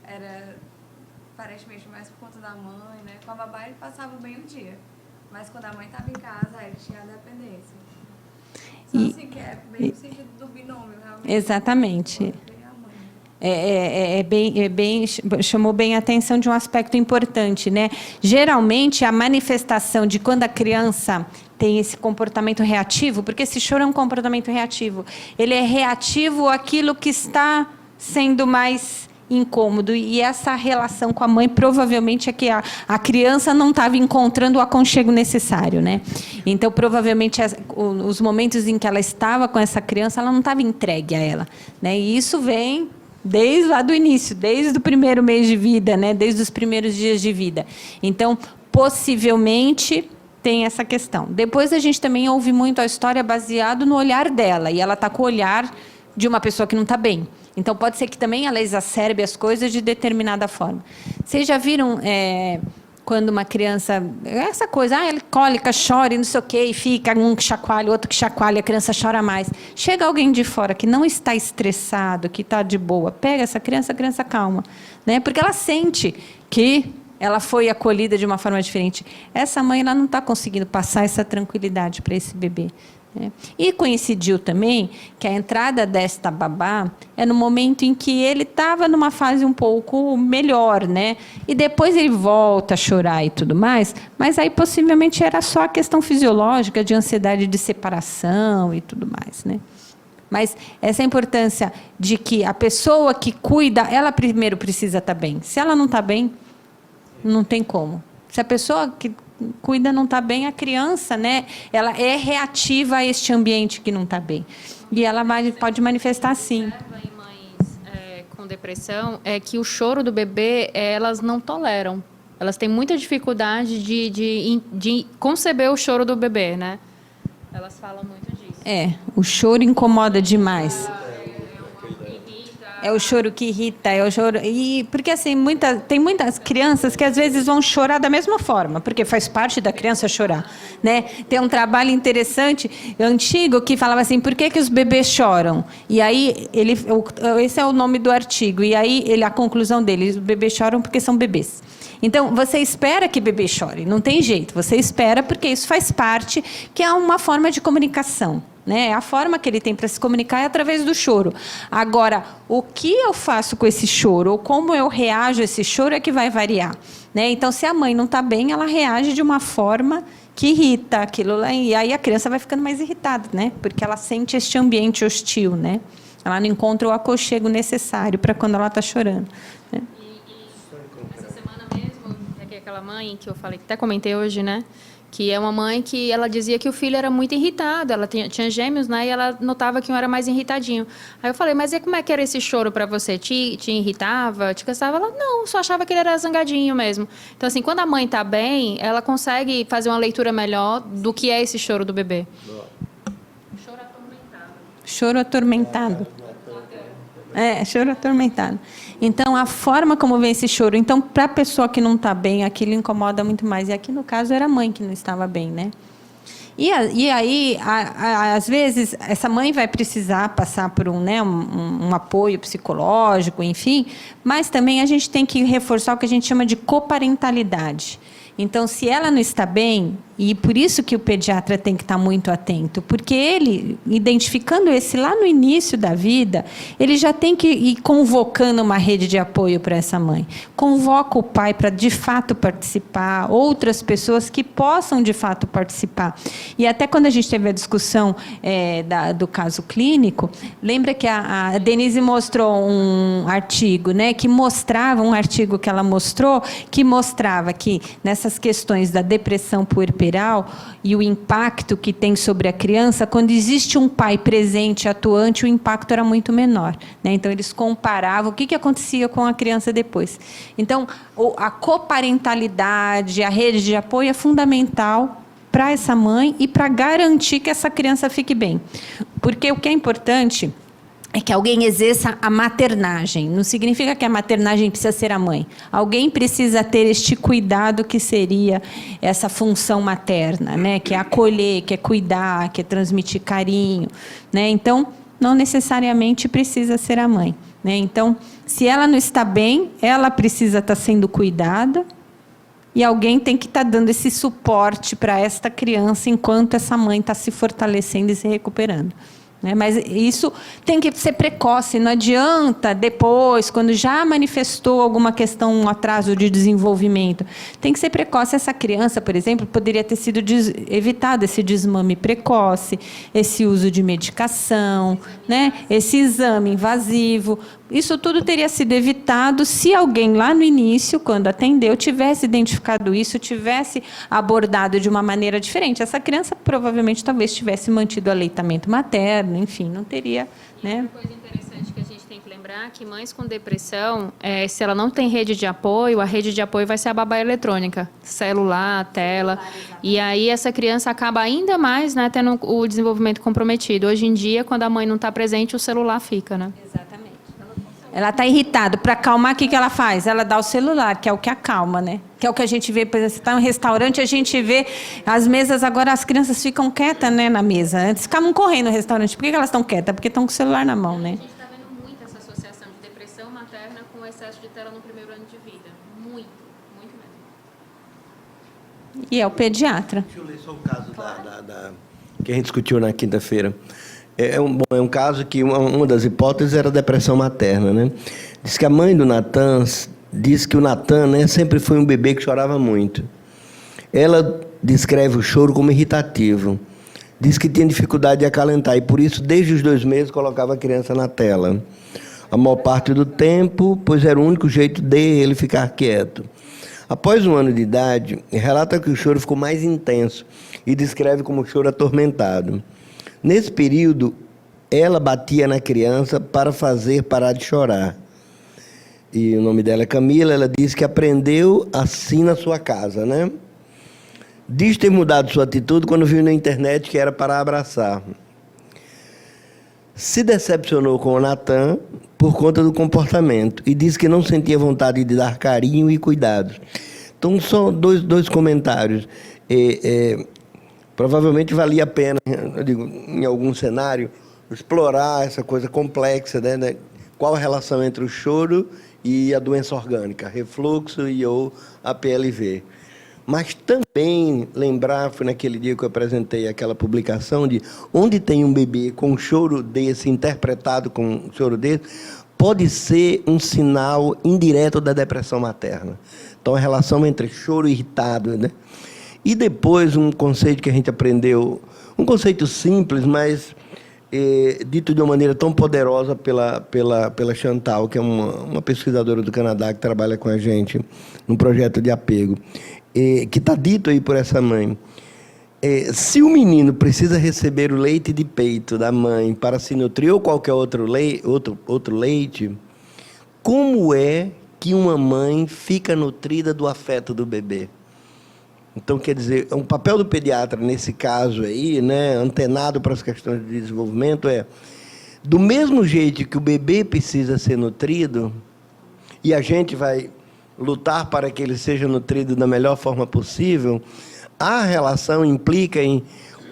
era, aparentemente, mais por conta da mãe, né? Com a babá, ele passava bem o dia. Mas quando a mãe estava em casa, ele tinha a dependência. Então, assim, que é bem o sentido do binômio, realmente. Exatamente. Chamou bem a atenção de um aspecto importante, né? Geralmente, a manifestação de quando a criança tem esse comportamento reativo, porque esse choro é um comportamento reativo, ele é reativo àquilo que está sendo mais incômodo, e essa relação com a mãe provavelmente é que a criança não estava encontrando o aconchego necessário, né? Então, provavelmente, os momentos em que ela estava com essa criança, ela não estava entregue a ela, né? E isso vem desde lá do início, desde o primeiro mês de vida, né? Desde os primeiros dias de vida. Então, possivelmente, tem essa questão. Depois, a gente também ouve muito a história baseado no olhar dela, e ela está com o olhar de uma pessoa que não está bem. Então, pode ser que também ela exacerbe as coisas de determinada forma. Vocês já viram quando uma criança... Essa coisa, ela cólica, chora e não sei o quê, e fica um que chacoalha, outro que chacoalha, a criança chora mais. Chega alguém de fora que não está estressado, que está de boa, pega essa criança calma, né? Porque ela sente que ela foi acolhida de uma forma diferente. Essa mãe, ela não está conseguindo passar essa tranquilidade para esse bebê. E coincidiu também que a entrada desta babá é no momento em que ele estava numa fase um pouco melhor, né? E depois ele volta a chorar e tudo mais, mas aí possivelmente era só a questão fisiológica de ansiedade de separação e tudo mais, né? Mas essa importância de que a pessoa que cuida, ela primeiro precisa estar bem. Se ela não está bem, Não tem como. Se a pessoa que cuida não está bem, a criança, né, ela é reativa a este ambiente que não está bem. E ela pode manifestar assim. Em mães com depressão é que o choro do bebê, elas não toleram. Elas têm muita dificuldade de conceber o choro do bebê, né? Elas falam muito disso. O choro incomoda demais. É o choro que irrita, é o choro. E porque assim, tem muitas crianças que às vezes vão chorar da mesma forma, porque faz parte da criança chorar, né? Tem um trabalho interessante, antigo, que falava assim: por que os bebês choram? E aí esse é o nome do artigo. E aí a conclusão dele: os bebês choram porque são bebês. Então, você espera que bebê chore, não tem jeito. Você espera porque isso faz parte, que é uma forma de comunicação. Né? A forma que ele tem para se comunicar é através do choro. Agora, o que eu faço com esse choro, ou como eu reajo a esse choro, é que vai variar. Né? Então, se a mãe não está bem, ela reage de uma forma que irrita aquilo lá, e aí a criança vai ficando mais irritada, né? Porque ela sente este ambiente hostil. Né? Ela não encontra o aconchego necessário para quando ela está chorando. Né? Aquela mãe que eu falei, que até comentei hoje, né? Que é uma mãe que ela dizia que o filho era muito irritado. Ela tinha gêmeos, né? E ela notava que um era mais irritadinho. Aí eu falei, mas e como é que era esse choro para você? Te irritava? Te cansava? Ela, não, só achava que ele era zangadinho mesmo. Então, assim, quando a mãe está bem, ela consegue fazer uma leitura melhor do que é esse choro do bebê. Choro atormentado. Choro atormentado. Choro atormentado. Então, a forma como vem esse choro. Então, para a pessoa que não está bem, aquilo incomoda muito mais. E aqui, no caso, era a mãe que não estava bem, né? E aí, às vezes, essa mãe vai precisar passar por um apoio psicológico, enfim, mas também a gente tem que reforçar o que a gente chama de coparentalidade. Então, se ela não está bem, e por isso que o pediatra tem que estar muito atento, porque ele, identificando esse lá no início da vida, ele já tem que ir convocando uma rede de apoio para essa mãe. Convoca o pai para, de fato, participar, outras pessoas que possam, de fato, participar. E até quando a gente teve a discussão do caso clínico, lembra que a Denise mostrou um artigo, né, que mostrava, um artigo que ela mostrou, que mostrava que nessas questões da depressão puerperal e o impacto que tem sobre a criança, quando existe um pai presente, atuante, o impacto era muito menor. Né? Então, eles comparavam o que acontecia com a criança depois. Então, a coparentalidade, a rede de apoio é fundamental para essa mãe e para garantir que essa criança fique bem. Porque o que é importante é que alguém exerça a maternagem. Não significa que a maternagem precisa ser a mãe. Alguém precisa ter este cuidado que seria essa função materna, né? Que é acolher, que é cuidar, que é transmitir carinho. Né? Então, não necessariamente precisa ser a mãe. Né? Então, se ela não está bem, ela precisa estar sendo cuidada e alguém tem que estar dando esse suporte para esta criança enquanto essa mãe está se fortalecendo e se recuperando. Mas isso tem que ser precoce, não adianta depois, quando já manifestou alguma questão, um atraso de desenvolvimento. Tem que ser precoce. Essa criança, por exemplo, poderia ter sido evitado esse desmame precoce, esse uso de medicação, né? Esse exame invasivo. Isso tudo teria sido evitado se alguém lá no início, quando atendeu, tivesse identificado isso, tivesse abordado de uma maneira diferente. Essa criança provavelmente talvez tivesse mantido o aleitamento materno, enfim, não teria. Né? Outra coisa interessante que a gente tem que lembrar é que mães com depressão, se ela não tem rede de apoio, a rede de apoio vai ser a babá eletrônica, celular, tela. E aí essa criança acaba ainda mais, né, tendo o desenvolvimento comprometido. Hoje em dia, quando a mãe não está presente, o celular fica. Né? Exatamente. Ela está irritada. Para acalmar, o que ela faz? Ela dá o celular, que é o que acalma, né? Que é o que a gente vê, por exemplo, você está em um restaurante, a gente vê as mesas, agora as crianças ficam quietas, né, na mesa. Antes ficavam correndo no restaurante. Por que elas estão quietas? Porque estão com o celular na mão, né? A gente está vendo muito essa associação de depressão materna com excesso de tela no primeiro ano de vida. Muito, muito mesmo. E é o pediatra. Deixa eu ler só o caso que a gente discutiu na quinta-feira. É um caso que uma das hipóteses era a depressão materna, né? Diz que a mãe do Natan disse que o Natan, né, sempre foi um bebê que chorava muito. Ela descreve o choro como irritativo. Diz que tinha dificuldade de acalentar e, por isso, desde os 2 meses, colocava a criança na tela. A maior parte do tempo, pois era o único jeito dele ficar quieto. Após 1 ano de idade, relata que o choro ficou mais intenso e descreve como choro atormentado. Nesse período, ela batia na criança para fazer parar de chorar. E o nome dela é Camila. Ela disse que aprendeu assim na sua casa, né? Diz ter mudado sua atitude quando viu na internet que era para abraçar. Se decepcionou com o Natan por conta do comportamento e disse que não sentia vontade de dar carinho e cuidados. Então, só dois comentários. Provavelmente valia a pena, eu digo, em algum cenário, explorar essa coisa complexa, né? Qual a relação entre o choro e a doença orgânica, refluxo e ou APLV. Mas também lembrar, foi naquele dia que eu apresentei aquela publicação de onde tem um bebê com um choro desse, interpretado com um choro desse, pode ser um sinal indireto da depressão materna. Então, a relação entre choro e irritado, né? E depois, um conceito que a gente aprendeu, um conceito simples, mas dito de uma maneira tão poderosa pela Chantal, que é uma pesquisadora do Canadá que trabalha com a gente no projeto de apego, que está dito aí por essa mãe. Se o menino precisa receber o leite de peito da mãe para se nutrir ou qualquer outro leite, como é que uma mãe fica nutrida do afeto do bebê? Então, quer dizer, o papel do pediatra, nesse caso aí, né, antenado para as questões de desenvolvimento, do mesmo jeito que o bebê precisa ser nutrido, e a gente vai lutar para que ele seja nutrido da melhor forma possível, a relação implica em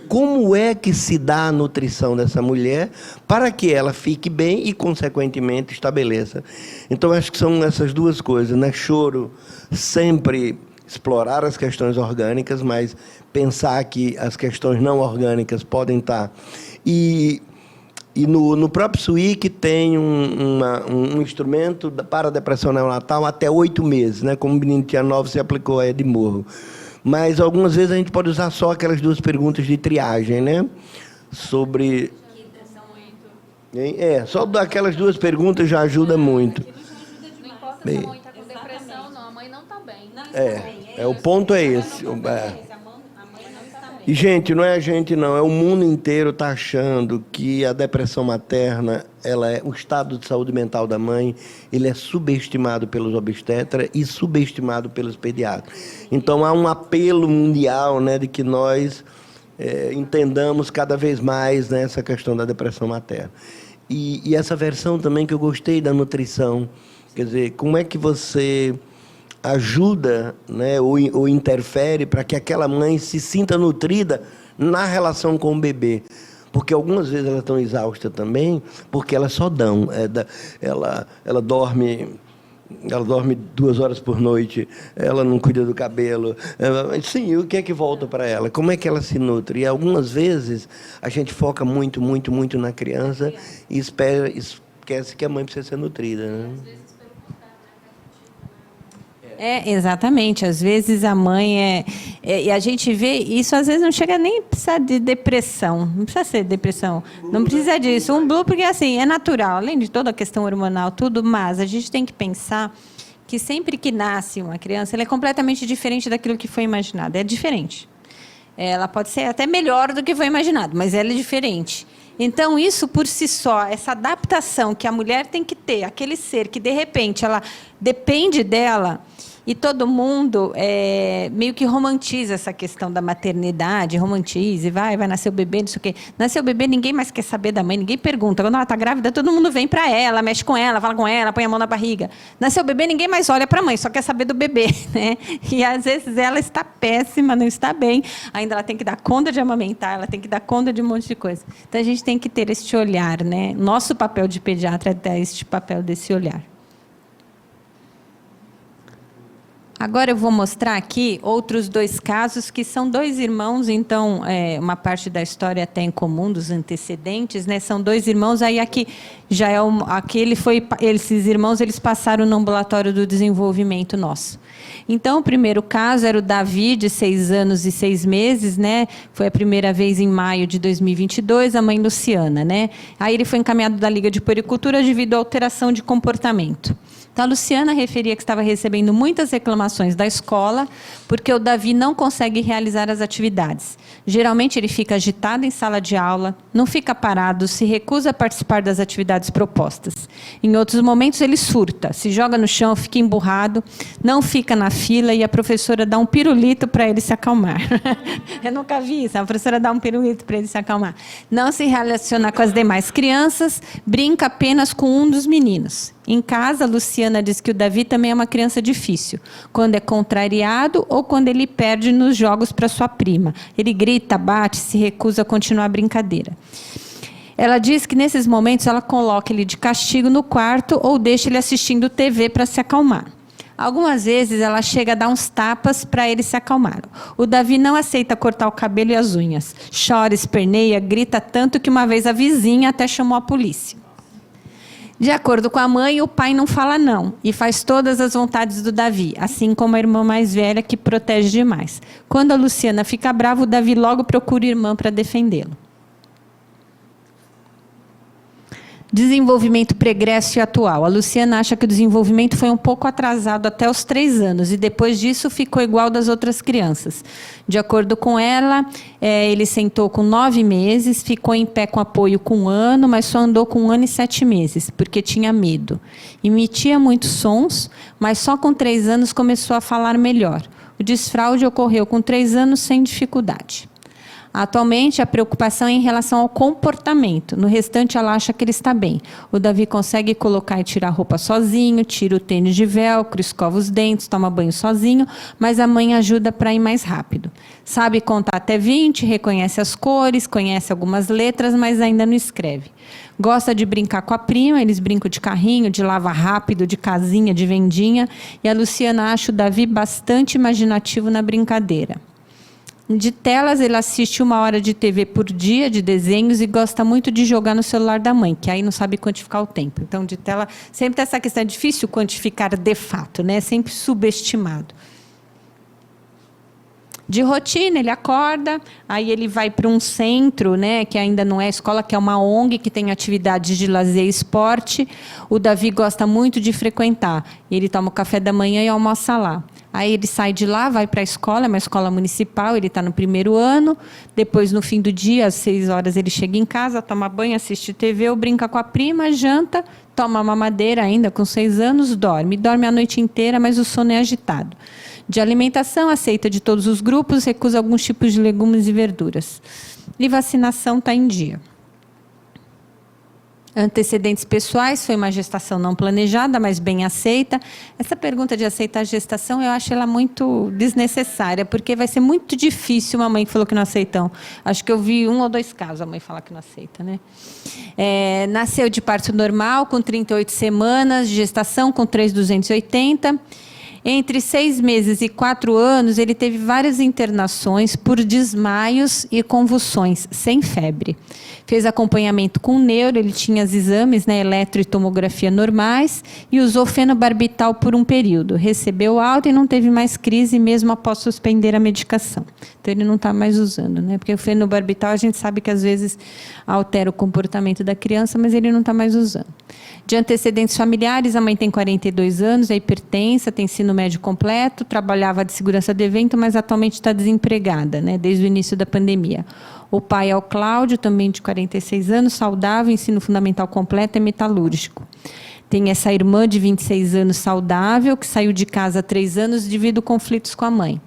como é que se dá a nutrição dessa mulher para que ela fique bem e, consequentemente, estabeleça. Então, acho que são essas duas coisas, né? Choro, sempre explorar as questões orgânicas, mas pensar que as questões não orgânicas podem estar. E no próprio SWIC tem um instrumento para a depressão neonatal até 8 meses, né? Como o menino tinha 9, se aplicou a Edimburgo. Mas algumas vezes a gente pode usar só aquelas 2 perguntas de triagem, né? Sobre... só aquelas 2 perguntas já ajuda muito. Não importa se a mãe está com depressão, não. A mãe não está bem. O ponto é esse. E, gente, não é a gente, não. É o mundo inteiro está achando que a depressão materna, o estado de saúde mental da mãe, ele é subestimado pelos obstetras e subestimado pelos pediatras. Então, há um apelo mundial, né, de que nós entendamos cada vez mais, né, essa questão da depressão materna. E essa versão também que eu gostei da nutrição. Quer dizer, como é que você ajuda, né, ou interfere para que aquela mãe se sinta nutrida na relação com o bebê? Porque algumas vezes elas estão exaustas também, porque elas só dão. Ela dorme 2 horas por noite, ela não cuida do cabelo. Sim, o que é que volta para ela? Como é que ela se nutre? E algumas vezes a gente foca muito, muito, muito na criança e esquece que a mãe precisa ser nutrida, né? Exatamente. Às vezes a mãe e a gente vê isso, às vezes não chega nem a precisar de depressão. Não precisa ser depressão. Não precisa disso. Um blue, porque assim, é natural, além de toda a questão hormonal, tudo, mas a gente tem que pensar que sempre que nasce uma criança, ela é completamente diferente daquilo que foi imaginado. É diferente. Ela pode ser até melhor do que foi imaginado, mas ela é diferente. Então, isso por si só, essa adaptação que a mulher tem que ter, aquele ser que, de repente, ela depende dela. E todo mundo meio que romantiza essa questão da maternidade, romantiza, e vai nascer o bebê, não sei o quê. Nasceu o bebê, ninguém mais quer saber da mãe, ninguém pergunta. Quando ela está grávida, todo mundo vem para ela, mexe com ela, fala com ela, põe a mão na barriga. Nasceu o bebê, ninguém mais olha para a mãe, só quer saber do bebê, né? E, às vezes, ela está péssima, não está bem. Ainda ela tem que dar conta de amamentar, ela tem que dar conta de um monte de coisa. Então, a gente tem que ter este olhar, né? Nosso papel de pediatra é ter este papel desse olhar. Agora eu vou mostrar aqui outros 2 casos, que são 2 irmãos, então, uma parte da história até em comum, dos antecedentes, né? São 2 irmãos, aí aqui já é esses irmãos, eles passaram no ambulatório do desenvolvimento nosso. Então, o primeiro caso era o Davi, de 6 anos e 6 meses, né? Foi a primeira vez em maio de 2022, a mãe Luciana, né? Aí ele foi encaminhado da Liga de Puericultura devido à alteração de comportamento. Então, a Luciana referia que estava recebendo muitas reclamações da escola, porque o Davi não consegue realizar as atividades. Geralmente, ele fica agitado em sala de aula, não fica parado, se recusa a participar das atividades propostas. Em outros momentos, ele surta, se joga no chão, fica emburrado, não fica na fila e a professora dá um pirulito para ele se acalmar. Eu nunca vi isso, a professora dá um pirulito para ele se acalmar. Não se relaciona com as demais crianças, brinca apenas com um dos meninos. Em casa, a Luciana diz que o Davi também é uma criança difícil, quando é contrariado ou quando ele perde nos jogos para sua prima. Ele grita, bate, se recusa a continuar a brincadeira. Ela diz que nesses momentos ela coloca ele de castigo no quarto ou deixa ele assistindo TV para se acalmar. Algumas vezes ela chega a dar uns tapas para ele se acalmar. O Davi não aceita cortar o cabelo e as unhas. Chora, esperneia, grita tanto que uma vez a vizinha até chamou a polícia. De acordo com a mãe, o pai não fala não e faz todas as vontades do Davi, assim como a irmã mais velha, que protege demais. Quando a Luciana fica brava, o Davi logo procura a irmã para defendê-lo. Desenvolvimento pregresso e atual. A Luciana acha que o desenvolvimento foi um pouco atrasado até os 3 anos e depois disso ficou igual das outras crianças. De acordo com ela, ele sentou com 9 meses, ficou em pé com apoio com 1 ano, mas só andou com 1 ano e 7 meses, porque tinha medo. Emitia muitos sons, mas só com 3 anos começou a falar melhor. O desfraude ocorreu com 3 anos sem dificuldade. Atualmente, a preocupação é em relação ao comportamento. No restante, ela acha que ele está bem. O Davi consegue colocar e tirar a roupa sozinho, tira o tênis de velcro, escova os dentes, toma banho sozinho, mas a mãe ajuda para ir mais rápido. Sabe contar até 20, reconhece as cores, conhece algumas letras, mas ainda não escreve. Gosta de brincar com a prima, eles brincam de carrinho, de lava rápido, de casinha, de vendinha. E a Luciana acha o Davi bastante imaginativo na brincadeira. De telas, ele assiste 1 hora de TV por dia, de desenhos, e gosta muito de jogar no celular da mãe, que aí não sabe quantificar o tempo. Então, de tela, sempre tem essa questão, é difícil quantificar de fato, né? Sempre subestimado. De rotina, ele acorda, aí ele vai para um centro, né, que ainda não é escola, que é uma ONG, que tem atividades de lazer e esporte. O Davi gosta muito de frequentar. Ele toma o café da manhã e almoça lá. Aí ele sai de lá, vai para a escola, é uma escola municipal, ele está no 1º ano. Depois, no fim do dia, às 6 horas, ele chega em casa, toma banho, assiste TV, ou brinca com a prima, janta, toma mamadeira ainda com 6 anos, dorme. Dorme a noite inteira, mas o sono é agitado. De alimentação, aceita de todos os grupos, recusa alguns tipos de legumes e verduras. E vacinação está em dia. Antecedentes pessoais, foi uma gestação não planejada, mas bem aceita. Essa pergunta de aceitar a gestação, eu acho ela muito desnecessária, porque vai ser muito difícil uma mãe que falou que não aceitam. Acho que eu vi 1 ou 2 casos a mãe falar que não aceita, né? Nasceu de parto normal, com 38 semanas, gestação com 3.280. Entre 6 meses e 4 anos, ele teve várias internações por desmaios e convulsões, sem febre. Fez acompanhamento com neuro, ele tinha os exames, né, eletro e tomografia normais, e usou fenobarbital por um período. Recebeu alta e não teve mais crise, mesmo após suspender a medicação. Então, ele não está mais usando, né? Porque o fenobarbital, a gente sabe que às vezes altera o comportamento da criança, mas ele não está mais usando. De antecedentes familiares, a mãe tem 42 anos, é hipertensa, tem ensino médio completo, trabalhava de segurança de evento, mas atualmente está desempregada, né, desde o início da pandemia. O pai é o Cláudio, também de 46 anos, saudável, ensino fundamental completo, é metalúrgico. Tem essa irmã de 26 anos, saudável, que saiu de casa há 3 anos devido a conflitos com a mãe.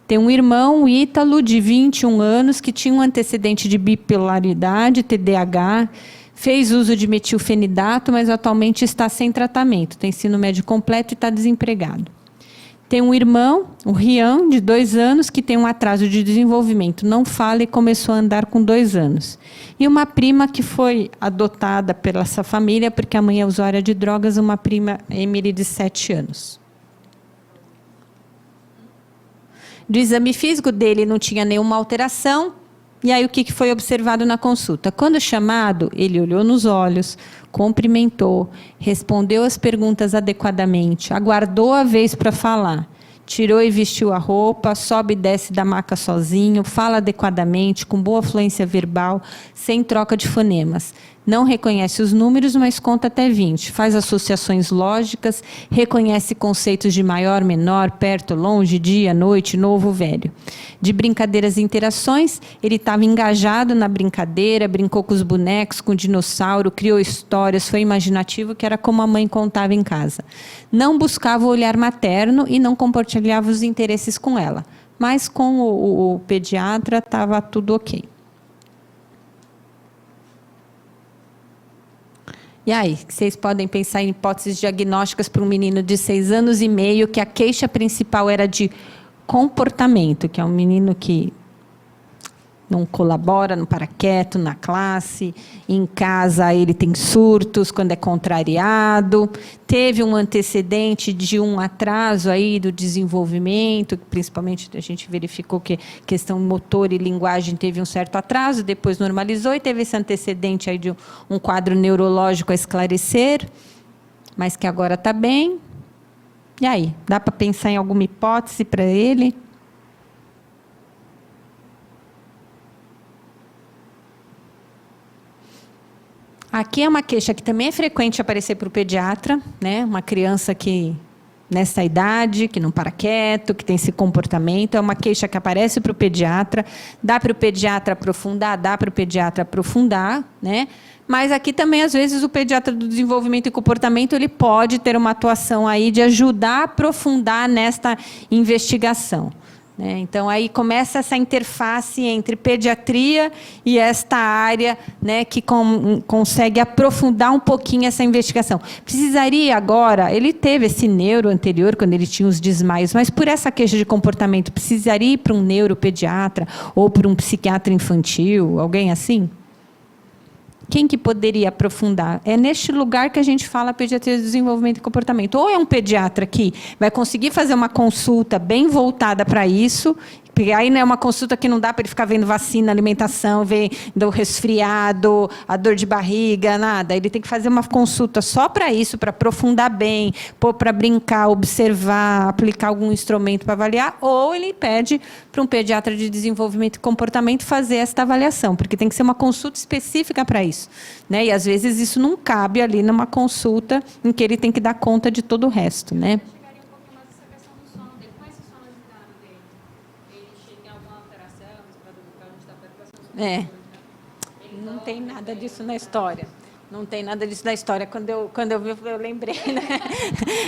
Tem um irmão, o Ítalo, de 21 anos, que tinha um antecedente de bipolaridade, TDAH, fez uso de metilfenidato, mas atualmente está sem tratamento. Tem ensino médio completo e está desempregado. Tem um irmão, o Rian, de 2 anos, que tem um atraso de desenvolvimento. Não fala e começou a andar com 2 anos. E uma prima que foi adotada pela essa família, porque a mãe é usuária de drogas, uma prima, Emily, de 7 anos. Do exame físico dele não tinha nenhuma alteração. E aí, o que foi observado na consulta? Quando chamado, ele olhou nos olhos, cumprimentou, respondeu as perguntas adequadamente, aguardou a vez para falar, tirou e vestiu a roupa, sobe e desce da maca sozinho, fala adequadamente, com boa fluência verbal, sem troca de fonemas. Não reconhece os números, mas conta até 20. Faz associações lógicas, reconhece conceitos de maior, menor, perto, longe, dia, noite, novo, velho. De brincadeiras e interações, ele estava engajado na brincadeira, brincou com os bonecos, com o dinossauro, criou histórias, foi imaginativo, que era como a mãe contava em casa. Não buscava o olhar materno e não compartilhava os interesses com ela. Mas com o pediatra estava tudo ok. E aí, vocês podem pensar em hipóteses diagnósticas para um menino de 6 anos e meio, que a queixa principal era de comportamento, que é um menino que não colabora, não para quieto na classe, em casa ele tem surtos quando é contrariado, teve um antecedente de um atraso aí do desenvolvimento, principalmente a gente verificou que questão motor e linguagem teve um certo atraso, depois normalizou e teve esse antecedente aí de um quadro neurológico a esclarecer, mas que agora está bem. E aí, dá para pensar em alguma hipótese para ele? Aqui é uma queixa que também é frequente aparecer para o pediatra, né? Uma criança que, nessa idade, que não para quieto, que tem esse comportamento, é uma queixa que aparece para o pediatra, dá para o pediatra aprofundar, né? Mas aqui também, às vezes, o pediatra do desenvolvimento e comportamento, ele pode ter uma atuação aí de ajudar a aprofundar nesta investigação. Então, aí começa essa interface entre pediatria e esta área, né, que consegue aprofundar um pouquinho essa investigação. Precisaria agora, ele teve esse neuro anterior, quando ele tinha os desmaios, mas por essa queixa de comportamento, precisaria ir para um neuropediatra ou para um psiquiatra infantil, alguém assim? Quem que poderia aprofundar? É neste lugar que a gente fala pediatria de desenvolvimento e comportamento. Ou é um pediatra que vai conseguir fazer uma consulta bem voltada para isso, porque aí não é uma consulta que não dá para ele ficar vendo vacina, alimentação, vendo resfriado, a dor de barriga, nada. Ele tem que fazer uma consulta só para isso, para aprofundar bem, para brincar, observar, aplicar algum instrumento para avaliar, ou ele pede para um pediatra de desenvolvimento e comportamento fazer esta avaliação, porque tem que ser uma consulta específica para isso, né? E às vezes isso não cabe ali numa consulta em que ele tem que dar conta de todo o resto, né? Não tem nada disso na história. Não tem nada disso na história. Quando eu vi, eu lembrei, né?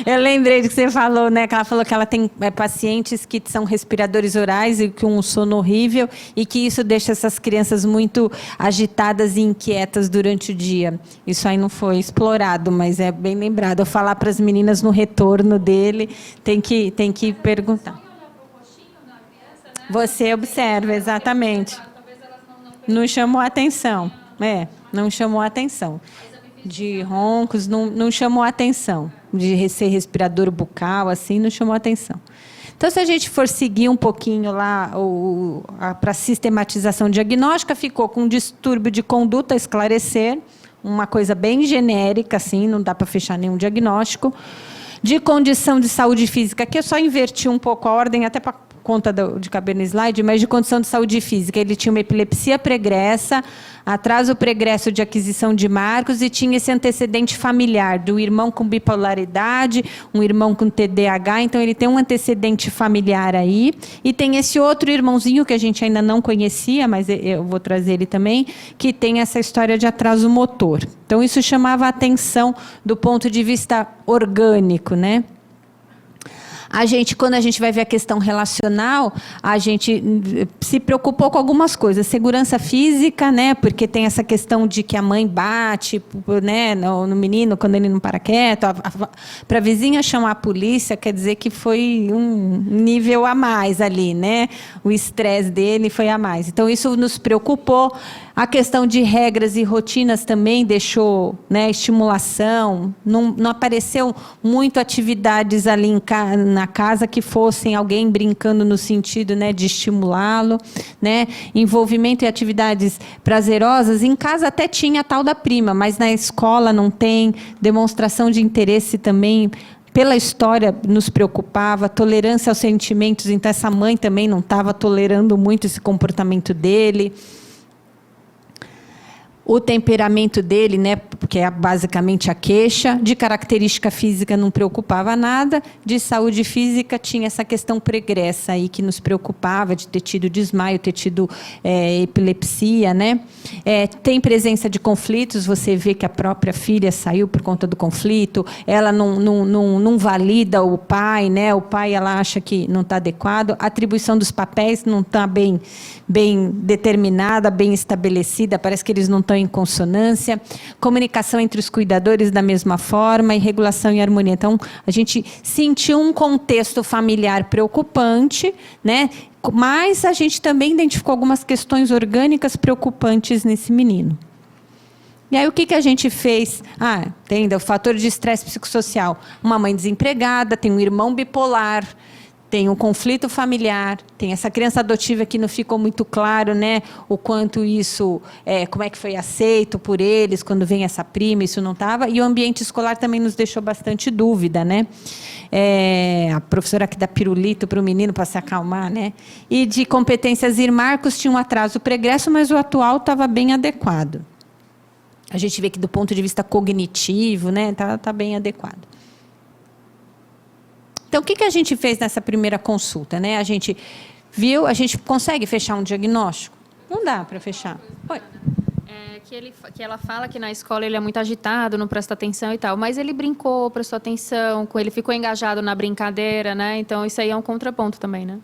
Eu lembrei do que você falou, né? Que ela falou que ela tem pacientes que são respiradores orais e com um sono horrível e que isso deixa essas crianças muito agitadas e inquietas durante o dia. Isso aí não foi explorado, mas é bem lembrado. Eu falar para as meninas no retorno dele, tem que perguntar. Você observa, exatamente. Não chamou a atenção. Não chamou a atenção. De roncos, não chamou a atenção. De ser respirador bucal, assim, não chamou a atenção. Então, se a gente for seguir um pouquinho lá para a sistematização diagnóstica, ficou com distúrbio de conduta a esclarecer, uma coisa bem genérica, assim, não dá para fechar nenhum diagnóstico. De condição de saúde física, que eu só inverti um pouco a ordem, até para conta de caber no slide, mas de condição de saúde física. Ele tinha uma epilepsia pregressa, atraso pregresso de aquisição de marcos e tinha esse antecedente familiar do irmão com bipolaridade, um irmão com TDAH, então ele tem um antecedente familiar aí, e tem esse outro irmãozinho que a gente ainda não conhecia, mas eu vou trazer ele também, que tem essa história de atraso motor. Então, isso chamava a atenção do ponto de vista orgânico, né? Quando a gente vai ver a questão relacional, a gente se preocupou com algumas coisas. Segurança física, né? Porque tem essa questão de que a mãe bate, né, no menino quando ele não para quieto. Para a vizinha chamar a polícia, quer dizer que foi um nível a mais ali, né? O estresse dele foi a mais. Então, isso nos preocupou. A questão de regras e rotinas também deixou, né, estimulação. Não apareceu muito atividades ali na casa que fossem alguém brincando no sentido, né, de estimulá-lo, né? Envolvimento em atividades prazerosas. Em casa até tinha a tal da prima, mas na escola não tem. Demonstração de interesse também pela história nos preocupava. Tolerância aos sentimentos. Então, essa mãe também não estava tolerando muito esse comportamento dele. o temperamento dele, né, que é basicamente a queixa, de característica física não preocupava nada, de saúde física tinha essa questão pregressa aí que nos preocupava, de ter tido desmaio, ter tido epilepsia, né? Tem presença de conflitos, você vê que a própria filha saiu por conta do conflito, ela não valida o pai, né? O pai, ela acha que não está adequado, a atribuição dos papéis não está bem determinada, bem estabelecida, parece que eles não estão em consonância, comunicação entre os cuidadores da mesma forma, e regulação e harmonia. Então, a gente sentiu um contexto familiar preocupante, né? Mas a gente também identificou algumas questões orgânicas preocupantes nesse menino. E aí, o que a gente fez? Tem o fator de estresse psicossocial. Uma mãe desempregada, tem um irmão bipolar, tem um conflito familiar, tem essa criança adotiva que não ficou muito claro, né, o quanto isso, como é que foi aceito por eles, quando vem essa prima, isso não estava, e o ambiente escolar também nos deixou bastante dúvida, né? A professora que dá pirulito para o menino para se acalmar, né? E de competências e marcos tinha um atraso pregresso, mas o atual estava bem adequado. A gente vê que do ponto de vista cognitivo, né, tá bem adequado. Então, o que a gente fez nessa primeira consulta, né? A gente viu, a gente consegue fechar um diagnóstico? Não dá para fechar. Oi. Que ela fala que na escola ele é muito agitado, não presta atenção e tal, mas ele brincou, prestou atenção, ele ficou engajado na brincadeira, né? Então, isso aí é um contraponto também, né?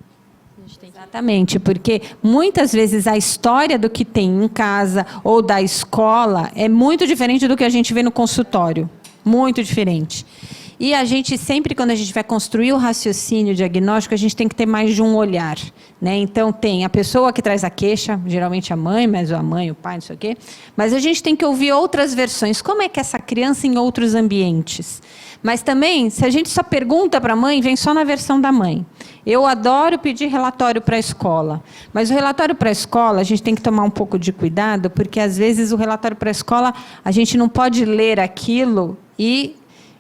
Exatamente, porque muitas vezes a história do que tem em casa ou da escola é muito diferente do que a gente vê no consultório. Muito diferente. E a gente sempre, quando a gente vai construir o raciocínio diagnóstico, a gente tem que ter mais de um olhar, né? Então, tem a pessoa que traz a queixa, geralmente a mãe, mas a mãe, o pai, não sei o quê. Mas a gente tem que ouvir outras versões. Como é que essa criança em outros ambientes? Mas também, se a gente só pergunta para a mãe, vem só na versão da mãe. Eu adoro pedir relatório para a escola. Mas o relatório para a escola, a gente tem que tomar um pouco de cuidado, porque, às vezes, o relatório para a escola, a gente não pode ler aquilo e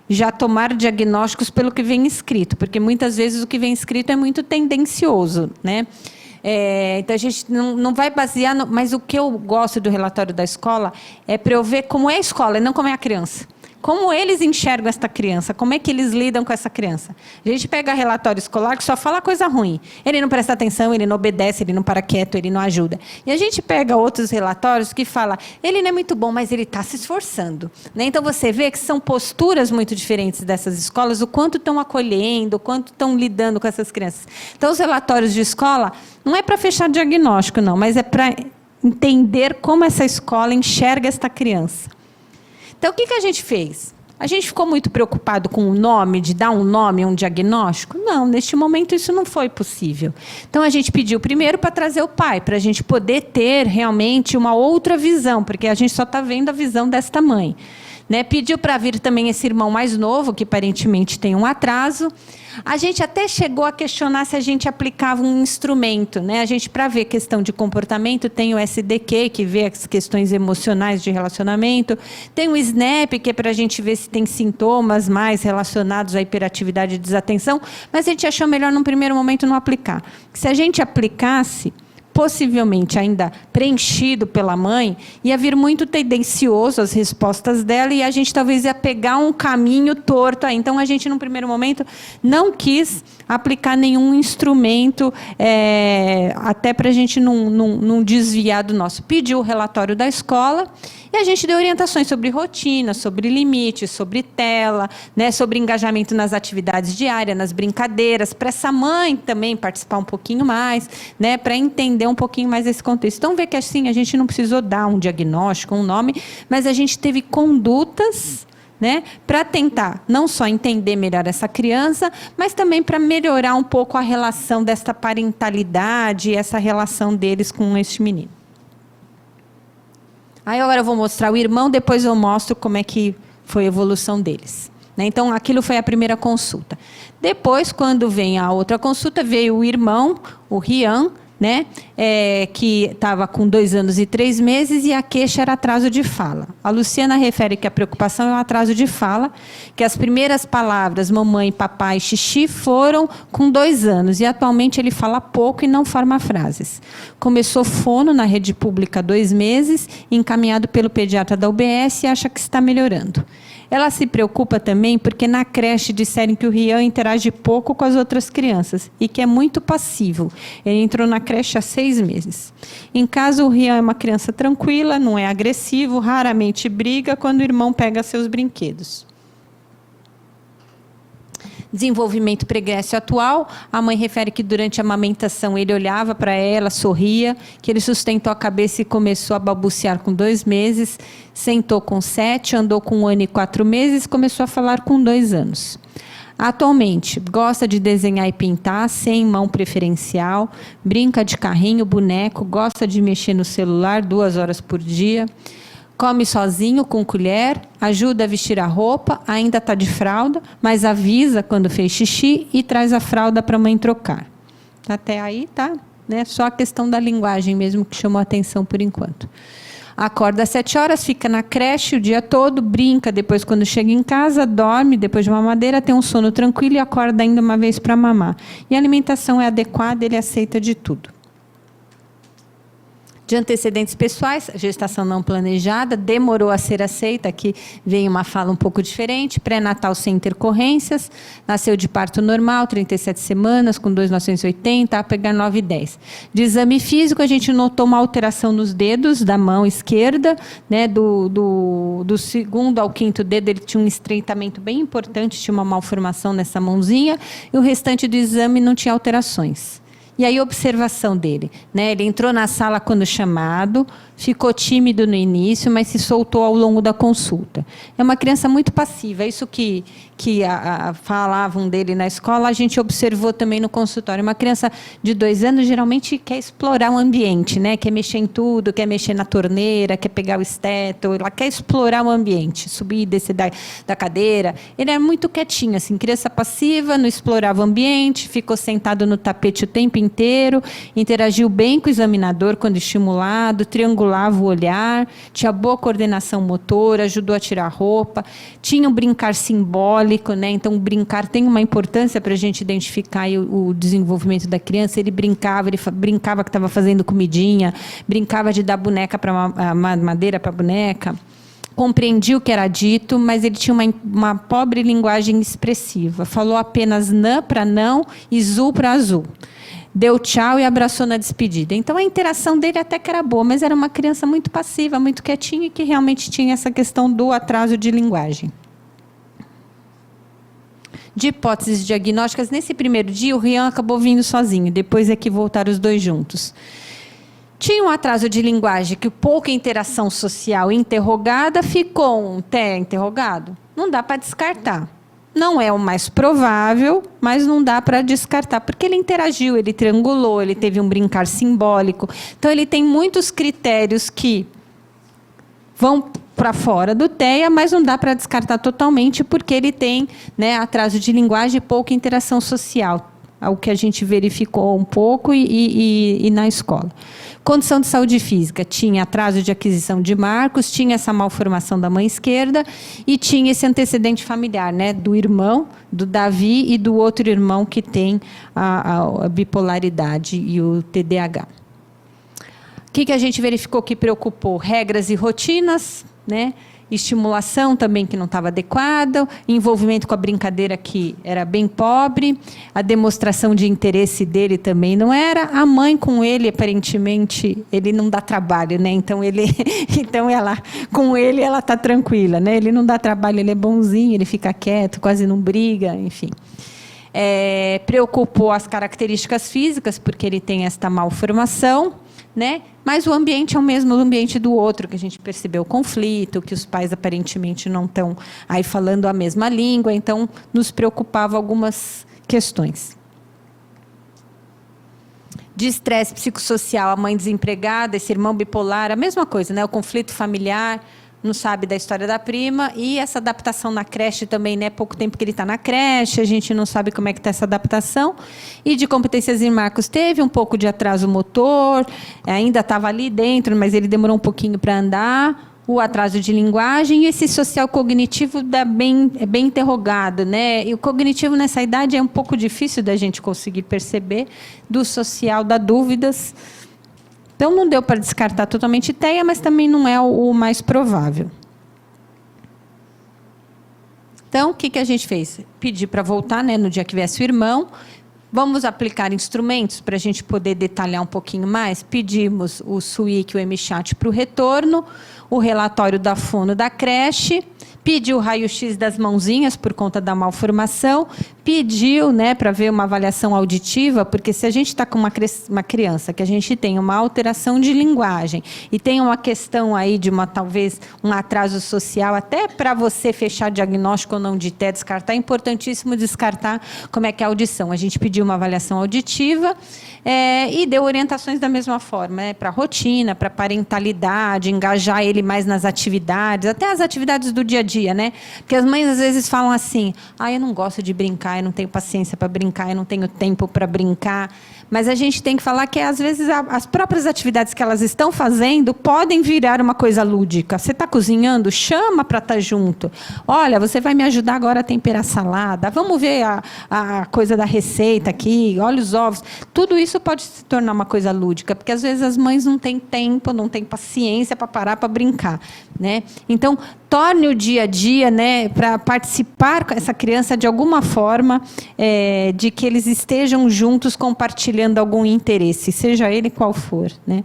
já tomar diagnósticos pelo que vem escrito, porque muitas vezes o que vem escrito é muito tendencioso, né? Então, a gente não vai basear... Mas o que eu gosto do relatório da escola é para eu ver como é a escola e não como é a criança. Como eles enxergam essa criança, como é que eles lidam com essa criança. A gente pega relatório escolar que só fala coisa ruim. Ele não presta atenção, ele não obedece, ele não para quieto, ele não ajuda. E a gente pega outros relatórios que falam, ele não é muito bom, mas ele está se esforçando. Né? Então, você vê que são posturas muito diferentes dessas escolas, o quanto estão acolhendo, o quanto estão lidando com essas crianças. Então, os relatórios de escola não é para fechar diagnóstico, não, mas é para entender como essa escola enxerga esta criança. Então, o que a gente fez? A gente ficou muito preocupado com o nome, de dar um nome, um diagnóstico? Não, neste momento isso não foi possível. Então, a gente pediu primeiro para trazer o pai, para a gente poder ter realmente uma outra visão, porque a gente só está vendo a visão desta mãe. Né? Pediu para vir também esse irmão mais novo, que aparentemente tem um atraso. A gente até chegou a questionar se a gente aplicava um instrumento. Né? A gente, para ver questão de comportamento, tem o SDQ, que vê as questões emocionais de relacionamento. Tem o SNAP, que é para a gente ver se tem sintomas mais relacionados à hiperatividade e desatenção. Mas a gente achou melhor, num primeiro momento, não aplicar. Se a gente aplicasse, possivelmente ainda preenchido pela mãe, ia vir muito tendencioso as respostas dela e a gente talvez ia pegar um caminho torto aí. Então, a gente, num primeiro momento, não quis aplicar nenhum instrumento, até para a gente não desviar do nosso. Pediu o relatório da escola e a gente deu orientações sobre rotina, sobre limites, sobre tela, né, sobre engajamento nas atividades diárias, nas brincadeiras, para essa mãe também participar um pouquinho mais, né, para entender um pouquinho mais esse contexto. Então, vê que assim, a gente não precisou dar um diagnóstico, um nome, mas a gente teve condutas, né, para tentar não só entender melhor essa criança, mas também para melhorar um pouco a relação desta parentalidade, essa relação deles com este menino. Aí agora eu vou mostrar o irmão, depois eu mostro como é que foi a evolução deles. Né? Então, aquilo foi a primeira consulta. Depois, quando vem a outra consulta, veio o irmão, o Rian, né? Que estava com 2 anos e 3 meses, e a queixa era atraso de fala. A Luciana refere que a preocupação é o atraso de fala, que as primeiras palavras mamãe, papai, xixi foram com 2 anos, e atualmente ele fala pouco e não forma frases. Começou fono na rede pública há 2 meses, encaminhado pelo pediatra da UBS, e acha que está melhorando. Ela se preocupa também porque na creche disseram que o Rian interage pouco com as outras crianças e que é muito passivo. Ele entrou na creche há 6 meses. Em casa, o Rian é uma criança tranquila, não é agressivo, raramente briga quando o irmão pega seus brinquedos. Desenvolvimento pregresso atual, a mãe refere que durante a amamentação ele olhava para ela, sorria, que ele sustentou a cabeça e começou a balbuciar com 2 meses, sentou com 7, andou com 1 ano e 4 meses, começou a falar com 2 anos. Atualmente, gosta de desenhar e pintar, sem mão preferencial, brinca de carrinho, boneco, gosta de mexer no celular 2 horas por dia, come sozinho, com colher, ajuda a vestir a roupa, ainda está de fralda, mas avisa quando fez xixi e traz a fralda para a mãe trocar. Até aí tá, né? Só a questão da linguagem mesmo que chamou a atenção por enquanto. Acorda às 7 horas, fica na creche o dia todo, brinca, depois quando chega em casa, dorme, depois de mamadeira, tem um sono tranquilo e acorda ainda uma vez para mamar. E a alimentação é adequada, ele aceita de tudo. De antecedentes pessoais, gestação não planejada, demorou a ser aceita, aqui vem uma fala um pouco diferente, pré-natal sem intercorrências, nasceu de parto normal, 37 semanas, com 2,980, a pegar 9,10. De exame físico, a gente notou uma alteração nos dedos da mão esquerda, né, do 2º ao 5º dedo, ele tinha um estreitamento bem importante, tinha uma malformação nessa mãozinha, e o restante do exame não tinha alterações. E aí, observação dele, né? Ele entrou na sala quando chamado, ficou tímido no início, mas se soltou ao longo da consulta. É uma criança muito passiva, isso que falavam dele na escola, a gente observou também no consultório. Uma criança de 2 anos geralmente quer explorar o ambiente, né? Quer mexer em tudo, quer mexer na torneira, quer pegar o esteto, ela quer explorar o ambiente, subir e descer da cadeira. Ele era muito quietinho, assim, criança passiva, não explorava o ambiente, ficou sentado no tapete o tempo inteiro, interagiu bem com o examinador quando estimulado, triangulava o olhar, tinha boa coordenação motora, ajudou a tirar a roupa, tinha um brincar simbólico, né? Então, brincar tem uma importância para a gente identificar o desenvolvimento da criança. Ele brincava que estava fazendo comidinha, brincava de dar boneca para madeira para boneca. Compreendia o que era dito, mas ele tinha uma pobre linguagem expressiva. Falou apenas nã para não e zu para azul. Deu tchau e abraçou na despedida. Então, a interação dele até que era boa, mas era uma criança muito passiva, muito quietinha e que realmente tinha essa questão do atraso de linguagem. De hipóteses diagnósticas, nesse primeiro dia, o Rian acabou vindo sozinho, depois é que voltaram os 2 juntos. Tinha um atraso de linguagem, que pouca interação social interrogada, ficou um té interrogado. Não dá para descartar. Não é o mais provável, mas não dá para descartar, porque ele interagiu, ele triangulou, ele teve um brincar simbólico. Então, ele tem muitos critérios que vão para fora do TEA, mas não dá para descartar totalmente, porque ele tem, né, atraso de linguagem e pouca interação social, o que a gente verificou um pouco e na escola. Condição de saúde física, tinha atraso de aquisição de marcos, tinha essa malformação da mão esquerda e tinha esse antecedente familiar, né, do irmão, do Davi e do outro irmão que tem a bipolaridade e o TDAH. O que a gente verificou que preocupou? Regras e rotinas, né? Estimulação também que não estava adequada, envolvimento com a brincadeira que era bem pobre, a demonstração de interesse dele também não era, a mãe com ele, aparentemente, ele não dá trabalho, né? Então, com ele ela está tranquila, né? Ele não dá trabalho, ele é bonzinho, ele fica quieto, quase não briga, enfim. Preocupou as características físicas, porque ele tem esta malformação, né? Mas o ambiente é o mesmo do ambiente do outro, que a gente percebeu o conflito, que os pais aparentemente não estão aí falando a mesma língua, então nos preocupava algumas questões. De estresse psicossocial, a mãe desempregada, esse irmão bipolar, a mesma coisa, né? O conflito familiar, não sabe da história da prima, e essa adaptação na creche também, né? Pouco tempo que ele está na creche, a gente não sabe como é que está essa adaptação. E de competências em Marcos teve um pouco de atraso motor, ainda estava ali dentro, mas ele demorou um pouquinho para andar. O atraso de linguagem e esse social cognitivo é bem interrogado, né? E o cognitivo nessa idade é um pouco difícil da gente conseguir perceber, do social dá dúvidas. Então, não deu para descartar totalmente TEA, mas também não é o mais provável. Então, o que a gente fez? Pedir para voltar, né, no dia que viesse o irmão. Vamos aplicar instrumentos para a gente poder detalhar um pouquinho mais? Pedimos o SWIC, o MChat para o retorno, o relatório da fono da creche, pediu o raio-x das mãozinhas por conta da malformação, pediu, né, para ver uma avaliação auditiva, porque se a gente está com uma criança que a gente tem uma alteração de linguagem e tem uma questão aí de talvez um atraso social, até para você fechar diagnóstico ou não de TEA, descartar, é importantíssimo descartar como é que é a audição. A gente pediu uma avaliação auditiva e deu orientações da mesma forma, para rotina, para parentalidade, engajar ele mais nas atividades, até as atividades do dia a dia, né? Porque as mães às vezes falam assim: eu não gosto de brincar, eu não tenho paciência para brincar, eu não tenho tempo para brincar. Mas a gente tem que falar que, às vezes, as próprias atividades que elas estão fazendo podem virar uma coisa lúdica. Você está cozinhando, chama para estar junto. Olha, você vai me ajudar agora a temperar a salada. Vamos ver a coisa da receita aqui, olha os ovos. Tudo isso pode se tornar uma coisa lúdica, porque, às vezes, as mães não têm tempo, não têm paciência para parar para brincar, né? Então, torne o dia a dia, né, para participar com essa criança de alguma forma, de que eles estejam juntos compartilhando algum interesse, seja ele qual for, né?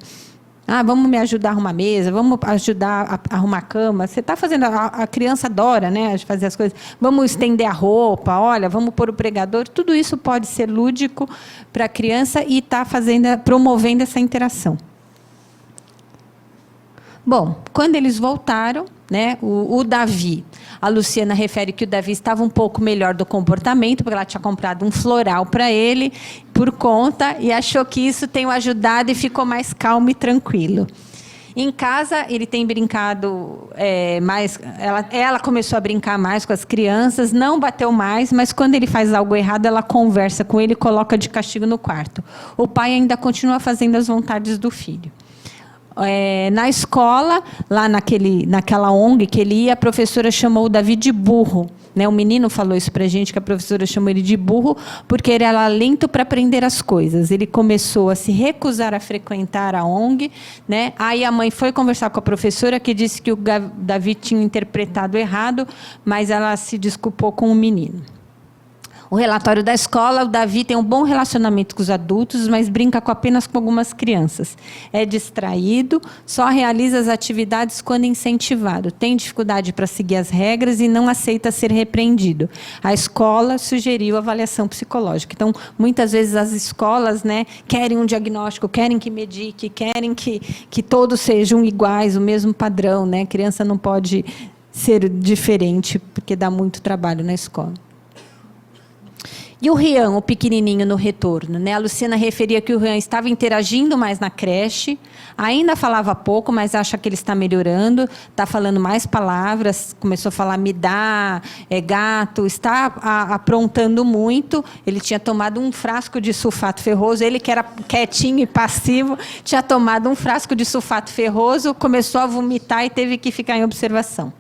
Vamos me ajudar a arrumar a mesa, vamos ajudar a arrumar a cama. Você está fazendo, a criança adora, né, fazer as coisas. Vamos estender a roupa, olha, vamos pôr o pregador. Tudo isso pode ser lúdico para a criança e está promovendo essa interação. Bom, quando eles voltaram, né, o Davi, a Luciana refere que o Davi estava um pouco melhor do comportamento, porque ela tinha comprado um floral para ele, por conta, e achou que isso tem o ajudado e ficou mais calmo e tranquilo. Em casa, ele tem brincado mais... Ela começou a brincar mais com as crianças, não bateu mais, mas quando ele faz algo errado, ela conversa com ele e coloca de castigo no quarto. O pai ainda continua fazendo as vontades do filho. Na escola, lá naquela ONG que ele ia, a professora chamou o Davi de burro. Né? O menino falou isso para a gente, que a professora chamou ele de burro, porque ele era lento para aprender as coisas. Ele começou a se recusar a frequentar a ONG. Né? Aí a mãe foi conversar com a professora, que disse que o Davi tinha interpretado errado, mas ela se desculpou com o menino. O relatório da escola, o Davi tem um bom relacionamento com os adultos, mas brinca apenas com algumas crianças. É distraído, só realiza as atividades quando incentivado. Tem dificuldade para seguir as regras e não aceita ser repreendido. A escola sugeriu avaliação psicológica. Então, muitas vezes as escolas, né, querem um diagnóstico, querem que medique, querem que todos sejam iguais, o mesmo padrão. Né? A criança não pode ser diferente, porque dá muito trabalho na escola. E o Rian, o pequenininho, no retorno, né? A Luciana referia que o Rian estava interagindo mais na creche, ainda falava pouco, mas acha que ele está melhorando, está falando mais palavras, começou a falar me dá, gato, está aprontando muito. Ele tinha tomado um frasco de sulfato ferroso, ele que era quietinho e passivo, tinha tomado um frasco de sulfato ferroso, começou a vomitar e teve que ficar em observação.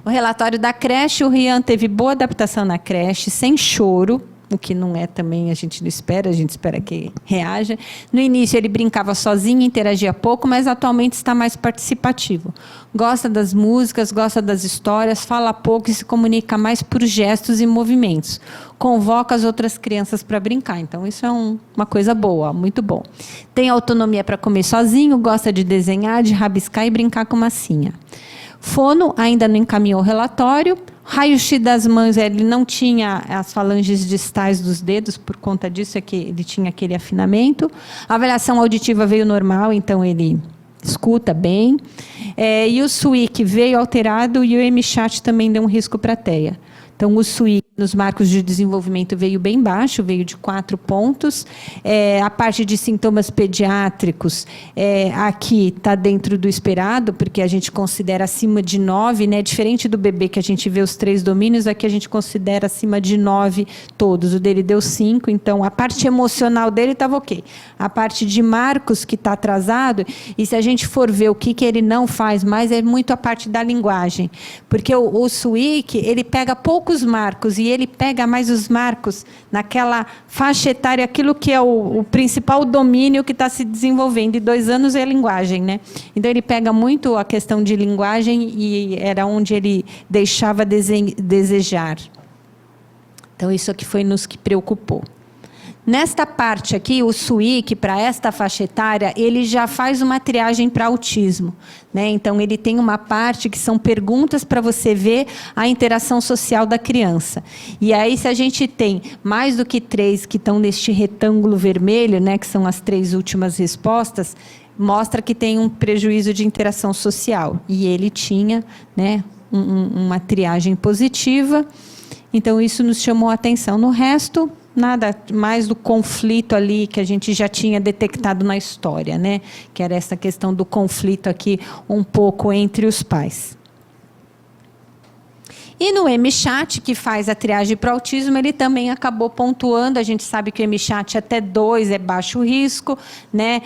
O relatório da creche, o Rian teve boa adaptação na creche, sem choro, o que não é também, a gente não espera, a gente espera que reaja. No início, ele brincava sozinho, interagia pouco, mas atualmente está mais participativo. Gosta das músicas, gosta das histórias, fala pouco e se comunica mais por gestos e movimentos. Convoca as outras crianças para brincar. Então, isso é uma coisa boa, muito bom. Tem autonomia para comer sozinho, gosta de desenhar, de rabiscar e brincar com massinha. Fono ainda não encaminhou o relatório. Raio-x das mãos, ele não tinha as falanges distais dos dedos, por conta disso é que ele tinha aquele afinamento. A avaliação auditiva veio normal, então ele escuta bem. E o SWIC veio alterado e o MChat também deu um risco para a TEA. Então, o SWIC nos marcos de desenvolvimento veio bem baixo, veio de 4 pontos. A parte de sintomas pediátricos, aqui está dentro do esperado, porque a gente considera acima de 9, né? Diferente do bebê, que a gente vê os 3 domínios, aqui a gente considera acima de 9 todos. O dele deu 5, então a parte emocional dele estava ok. A parte de marcos, que está atrasado, e se a gente for ver o que ele não faz mais, é muito a parte da linguagem. Porque o SWIC, ele pega poucos marcos, e ele pega mais os marcos naquela faixa etária, aquilo que é o principal domínio que está se desenvolvendo. E 2 anos é a linguagem, né? Então, ele pega muito a questão de linguagem e era onde ele deixava desejar. Então, isso aqui foi nos que preocupou. Nesta parte aqui, o SWIC, para esta faixa etária, ele já faz uma triagem para autismo, né? Então, ele tem uma parte que são perguntas para você ver a interação social da criança. E aí, se a gente tem mais do que 3 que estão neste retângulo vermelho, né, que são as 3 últimas respostas, mostra que tem um prejuízo de interação social. E ele tinha, né, uma triagem positiva. Então, isso nos chamou a atenção. No resto, nada mais do conflito ali que a gente já tinha detectado na história, né? Que era essa questão do conflito aqui um pouco entre os pais. E no MChat, que faz a triagem para autismo, ele também acabou pontuando. A gente sabe que o MChat até 2 é baixo risco, né?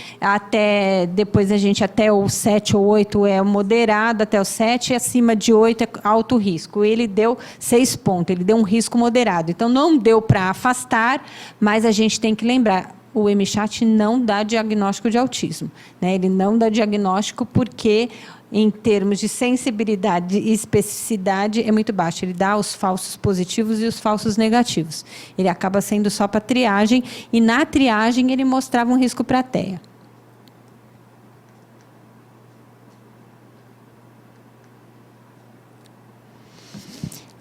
Depois até o 7 ou 8 é moderado, até o 7, e acima de 8 é alto risco. Ele deu 6 pontos, ele deu um risco moderado. Então, não deu para afastar, mas a gente tem que lembrar, o MChat não dá diagnóstico de autismo, né? Ele não dá diagnóstico porque, em termos de sensibilidade e especificidade, é muito baixo. Ele dá os falsos positivos e os falsos negativos. Ele acaba sendo só para triagem, e na triagem ele mostrava um risco para a TEA.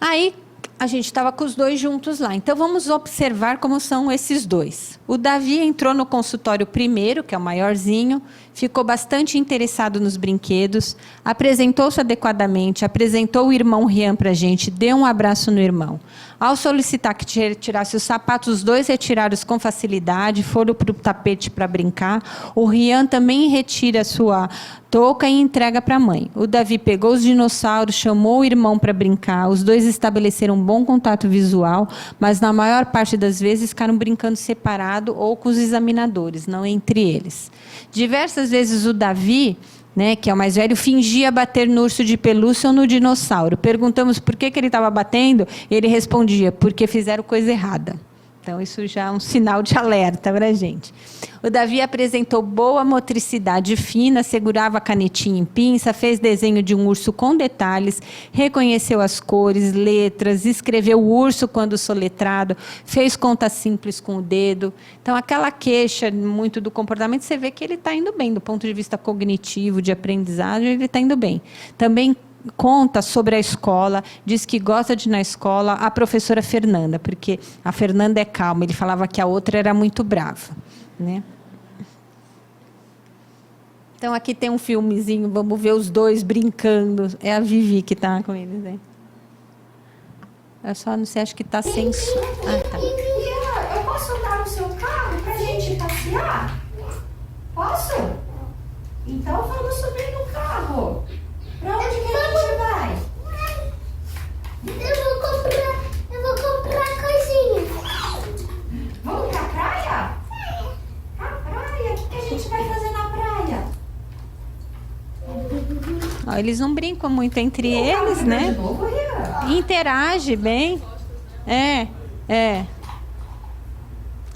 Aí, a gente estava com os 2 juntos lá. Então, vamos observar como são esses 2. O Davi entrou no consultório primeiro, que é o maiorzinho, ficou bastante interessado nos brinquedos, apresentou-se adequadamente, apresentou o irmão Rian para a gente, deu um abraço no irmão. Ao solicitar que retirasse os sapatos, os 2 retiraram com facilidade, foram para o tapete para brincar. O Rian também retira a sua touca e entrega para a mãe. O Davi pegou os dinossauros, chamou o irmão para brincar, os 2 estabeleceram um bom contato visual, mas na maior parte das vezes ficaram brincando separado ou com os examinadores, não entre eles. Diversas vezes o Davi, né, que é o mais velho, fingia bater no urso de pelúcia ou no dinossauro. Perguntamos por que ele estava batendo, ele respondia, porque fizeram coisa errada. Então, isso já é um sinal de alerta para a gente. O Davi apresentou boa motricidade fina, segurava a canetinha em pinça, fez desenho de um urso com detalhes, reconheceu as cores, letras, escreveu o urso quando soletrado, fez conta simples com o dedo. Então, aquela queixa muito do comportamento, você vê que ele está indo bem, do ponto de vista cognitivo, de aprendizagem, ele está indo bem. Também conta sobre a escola, diz que gosta de ir na escola, a professora Fernanda, porque a Fernanda é calma, ele falava que a outra era muito brava, né? Então, aqui tem um filmezinho, vamos ver os 2 brincando. É a Vivi que está com eles, né? Eu só não sei, acho que está sem... tá. Eu posso andar no seu carro para a gente passear? Posso? Então vamos subir no carro. Pra onde que a gente vai? Eu vou comprar coisinhas. Vamos pra praia? Pra praia? O que a gente vai fazer na praia? Ó, eles não brincam muito entre eles, né? De novo, Rian? Interage bem.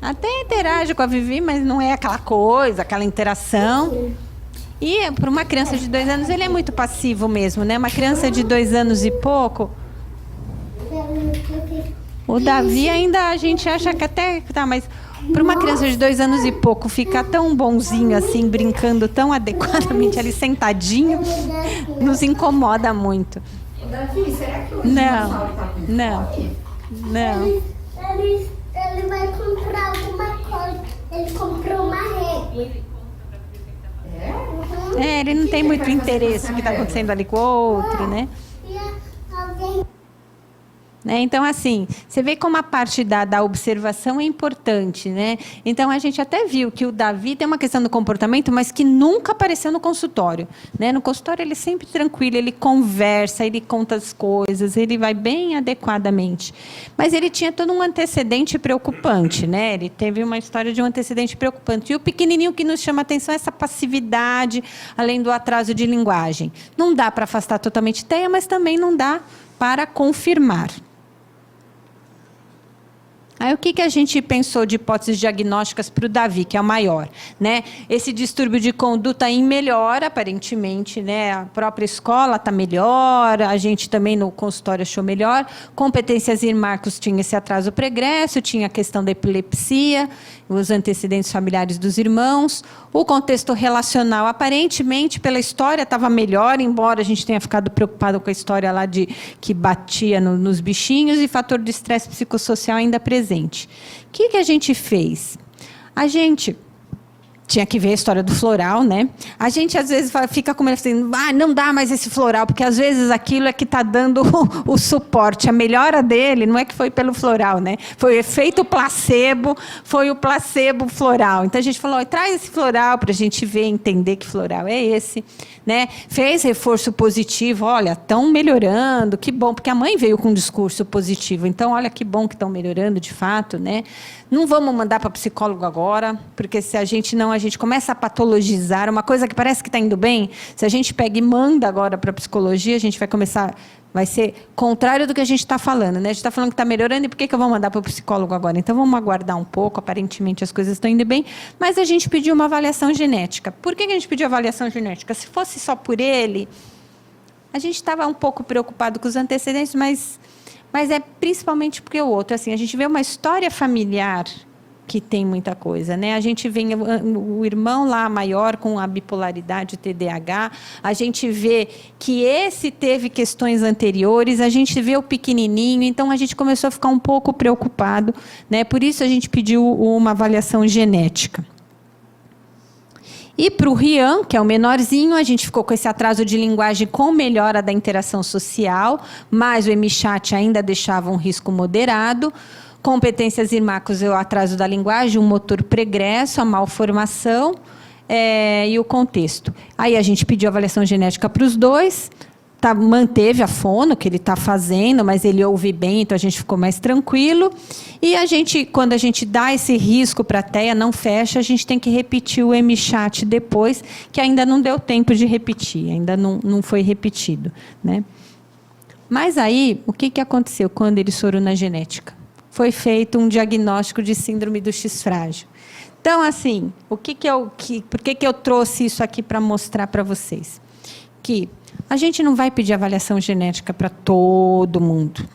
Até interage com a Vivi, mas não é aquela coisa, aquela interação. E para uma criança de 2 anos, ele é muito passivo mesmo, né? Uma criança de 2 anos e pouco, o Davi ainda a gente acha que até tá, mas para uma criança de 2 anos e pouco ficar tão bonzinho assim, brincando tão adequadamente ali sentadinho, nos incomoda muito. Davi, será que o dinossauro tá com fome? Não. Ele vai comprar alguma coisa. Ele comprou uma régua. Ele não tem muito interesse no que está acontecendo ali com o outro, né? né? Então, assim, você vê como a parte da observação é importante, né? Então, a gente até viu que o Davi tem uma questão do comportamento, mas que nunca apareceu no consultório, né? No consultório, ele é sempre tranquilo, ele conversa, ele conta as coisas, ele vai bem adequadamente. Mas ele tinha todo um antecedente preocupante, né? Ele teve uma história de um antecedente preocupante. E o pequenininho que nos chama a atenção é essa passividade, além do atraso de linguagem. Não dá para afastar totalmente TEA, mas também não dá para confirmar. Aí, o que a gente pensou de hipóteses diagnósticas para o Davi, que é o maior, né? Esse distúrbio de conduta em melhora, aparentemente, né? A própria escola está melhor, a gente também no consultório achou melhor. Competências e marcos tinha esse atraso pregresso, tinha a questão da epilepsia, os antecedentes familiares dos irmãos. O contexto relacional, aparentemente, pela história, estava melhor, embora a gente tenha ficado preocupado com a história lá de que batia nos bichinhos, e fator de estresse psicossocial ainda presente. O que a gente fez? A gente tinha que ver a história do floral, né? A gente, às vezes, fica como assim, não dá mais esse floral, porque, às vezes, aquilo é que está dando o suporte. A melhora dele não é que foi pelo floral, né? Foi o efeito placebo, foi o placebo floral. Então, a gente falou, traz esse floral para a gente ver, entender que floral é esse, né? Fez reforço positivo, olha, estão melhorando, que bom, porque a mãe veio com um discurso positivo. Então, olha que bom que estão melhorando, de fato, né? Não vamos mandar para psicólogo agora, porque se a gente começa a patologizar uma coisa que parece que está indo bem, se a gente pega e manda agora para a psicologia, a gente vai ser contrário do que a gente está falando, né? A gente está falando que está melhorando, e por que eu vou mandar para o psicólogo agora? Então, vamos aguardar um pouco, aparentemente as coisas estão indo bem, mas a gente pediu uma avaliação genética. Por que a gente pediu avaliação genética? Se fosse só por ele, a gente estava um pouco preocupado com os antecedentes, mas é principalmente porque o outro, assim, a gente vê uma história familiar que tem muita coisa, né? A gente vê o irmão lá maior com a bipolaridade, TDAH, a gente vê que esse teve questões anteriores, a gente vê o pequenininho, então a gente começou a ficar um pouco preocupado, né? Por isso a gente pediu uma avaliação genética. E para o Rian, que é o menorzinho, a gente ficou com esse atraso de linguagem com melhora da interação social, mas o MChat ainda deixava um risco moderado. Competências e marcos, o atraso da linguagem, o motor pregresso, a malformação e o contexto. Aí a gente pediu avaliação genética para os dois, manteve a fono que ele está fazendo, mas ele ouve bem, então a gente ficou mais tranquilo. E quando a gente dá esse risco para a TEA, não fecha, a gente tem que repetir o MChat depois, que ainda não deu tempo de repetir, ainda não foi repetido, né? Mas aí, o que aconteceu quando eles foram na genética? Foi feito um diagnóstico de síndrome do X frágil. Então, assim, por que eu trouxe isso aqui para mostrar para vocês? Que a gente não vai pedir avaliação genética para todo mundo,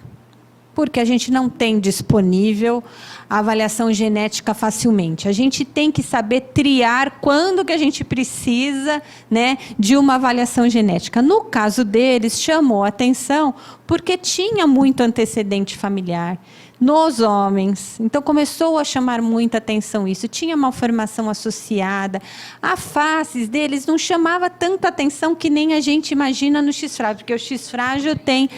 porque a gente não tem disponível a avaliação genética facilmente. A gente tem que saber triar quando que a gente precisa, né, de uma avaliação genética. No caso deles, chamou a atenção porque tinha muito antecedente familiar nos homens. Então, começou a chamar muita atenção isso. Tinha malformação associada. A faces deles não chamava tanta atenção que nem a gente imagina no X frágil, porque o X frágil tem...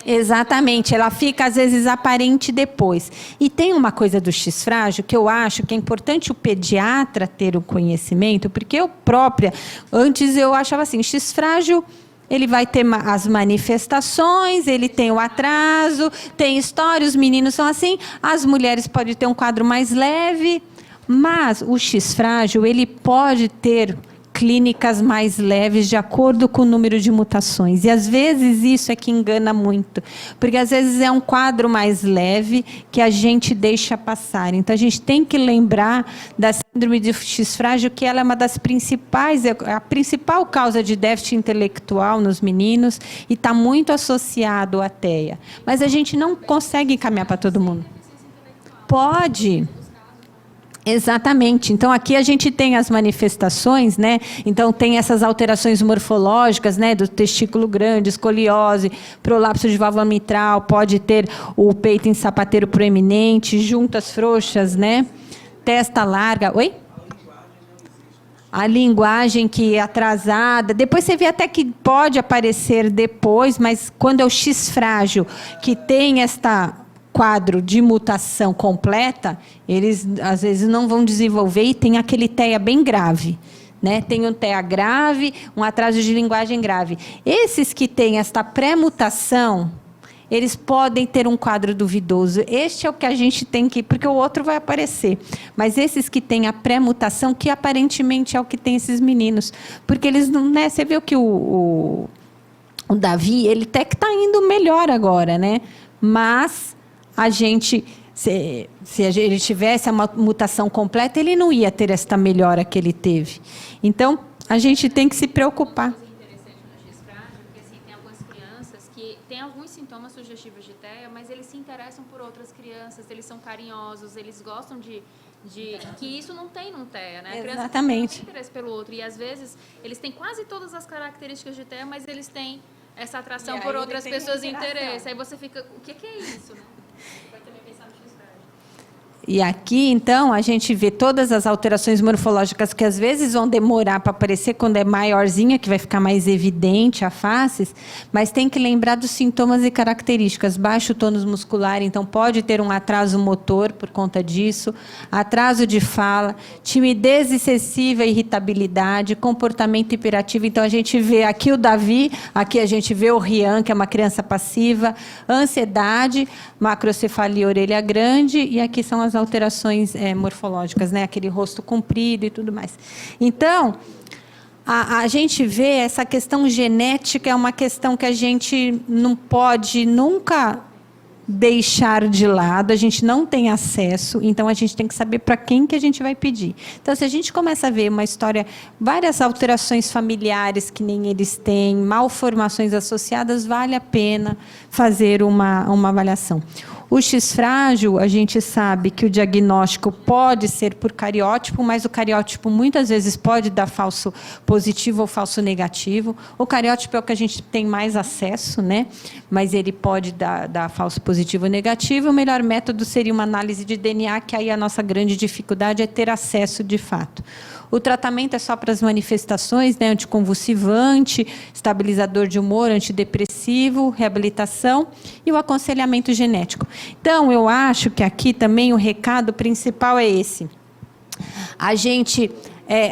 Exatamente, ela fica, às vezes, aparente depois. E tem uma coisa do X frágil que eu acho que é importante o pediatra ter o conhecimento, porque eu própria, antes eu achava assim, X frágil... Ele vai ter as manifestações, ele tem o atraso, tem história, os meninos são assim, as mulheres podem ter um quadro mais leve, mas o X frágil, ele pode ter clínicas mais leves de acordo com o número de mutações. E, às vezes, isso é que engana muito. Porque, às vezes, é um quadro mais leve que a gente deixa passar. Então, a gente tem que lembrar da síndrome de X frágil, que ela é uma das principais, a principal causa de déficit intelectual nos meninos e está muito associado à TEA. Mas a gente não consegue encaminhar para todo mundo. Pode. Exatamente. Então, aqui a gente tem as manifestações, né? Então, tem essas alterações morfológicas, né? Do testículo grande, escoliose, prolapso de válvula mitral, pode ter o peito em sapateiro proeminente, juntas frouxas, né? Testa larga. Oi? a linguagem que é atrasada. Depois você vê até que pode aparecer depois, mas quando é o X frágil, que tem esta quadro de mutação completa, eles às vezes não vão desenvolver e tem aquele TEA bem grave. Né? Tem um TEA grave, um atraso de linguagem grave. Esses que têm esta pré-mutação, eles podem ter um quadro duvidoso. Este é o que a gente tem que... Porque o outro vai aparecer. Mas esses que têm a pré-mutação, que aparentemente é o que tem esses meninos. Porque eles não... Né? Você viu que o Davi, ele até que está indo melhor agora, né? Mas a gente... Se ele tivesse a mutação completa, ele não ia ter esta melhora que ele teve. Então, a gente tem que se preocupar. Interessante no X-frágil, porque assim, tem algumas crianças que têm alguns sintomas sugestivos de TEA, mas eles se interessam por outras crianças, eles são carinhosos, eles gostam de que isso não tem num TEA, né? A criança Exatamente. tem interesse pelo outro, e às vezes eles têm quase todas as características de TEA, mas eles têm essa atração por outras pessoas de interesse. Aí você fica, o que é isso, né? Vai também pensar no X-frágil. E aqui, então, a gente vê todas as alterações morfológicas que às vezes vão demorar para aparecer quando é maiorzinha, que vai ficar mais evidente a face, mas tem que lembrar dos sintomas e características. Baixo tônus muscular, então pode ter um atraso motor por conta disso, atraso de fala, timidez excessiva, irritabilidade, comportamento hiperativo. Então, a gente vê aqui o Davi, aqui a gente vê o Rian, que é uma criança passiva, ansiedade, macrocefalia, orelha grande, e aqui são as alterações morfológicas, né? Aquele rosto comprido e tudo mais. Então, a gente vê essa questão genética, é uma questão que a gente não pode nunca deixar de lado, a gente não tem acesso, então a gente tem que saber para quem que a gente vai pedir. Então, se a gente começa a ver uma história, várias alterações familiares que nem eles têm, malformações associadas, vale a pena fazer uma avaliação. O X-frágil, a gente sabe que o diagnóstico pode ser por cariótipo, mas o cariótipo muitas vezes pode dar falso positivo ou falso negativo. O cariótipo é o que a gente tem mais acesso, né? Mas ele pode dar falso positivo ou negativo. O melhor método seria uma análise de DNA, que aí a nossa grande dificuldade é ter acesso de fato. O tratamento é só para as manifestações, né? Anticonvulsivante, estabilizador de humor, antidepressivo, reabilitação e o aconselhamento genético. Então, eu acho que aqui também o recado principal é esse. A gente,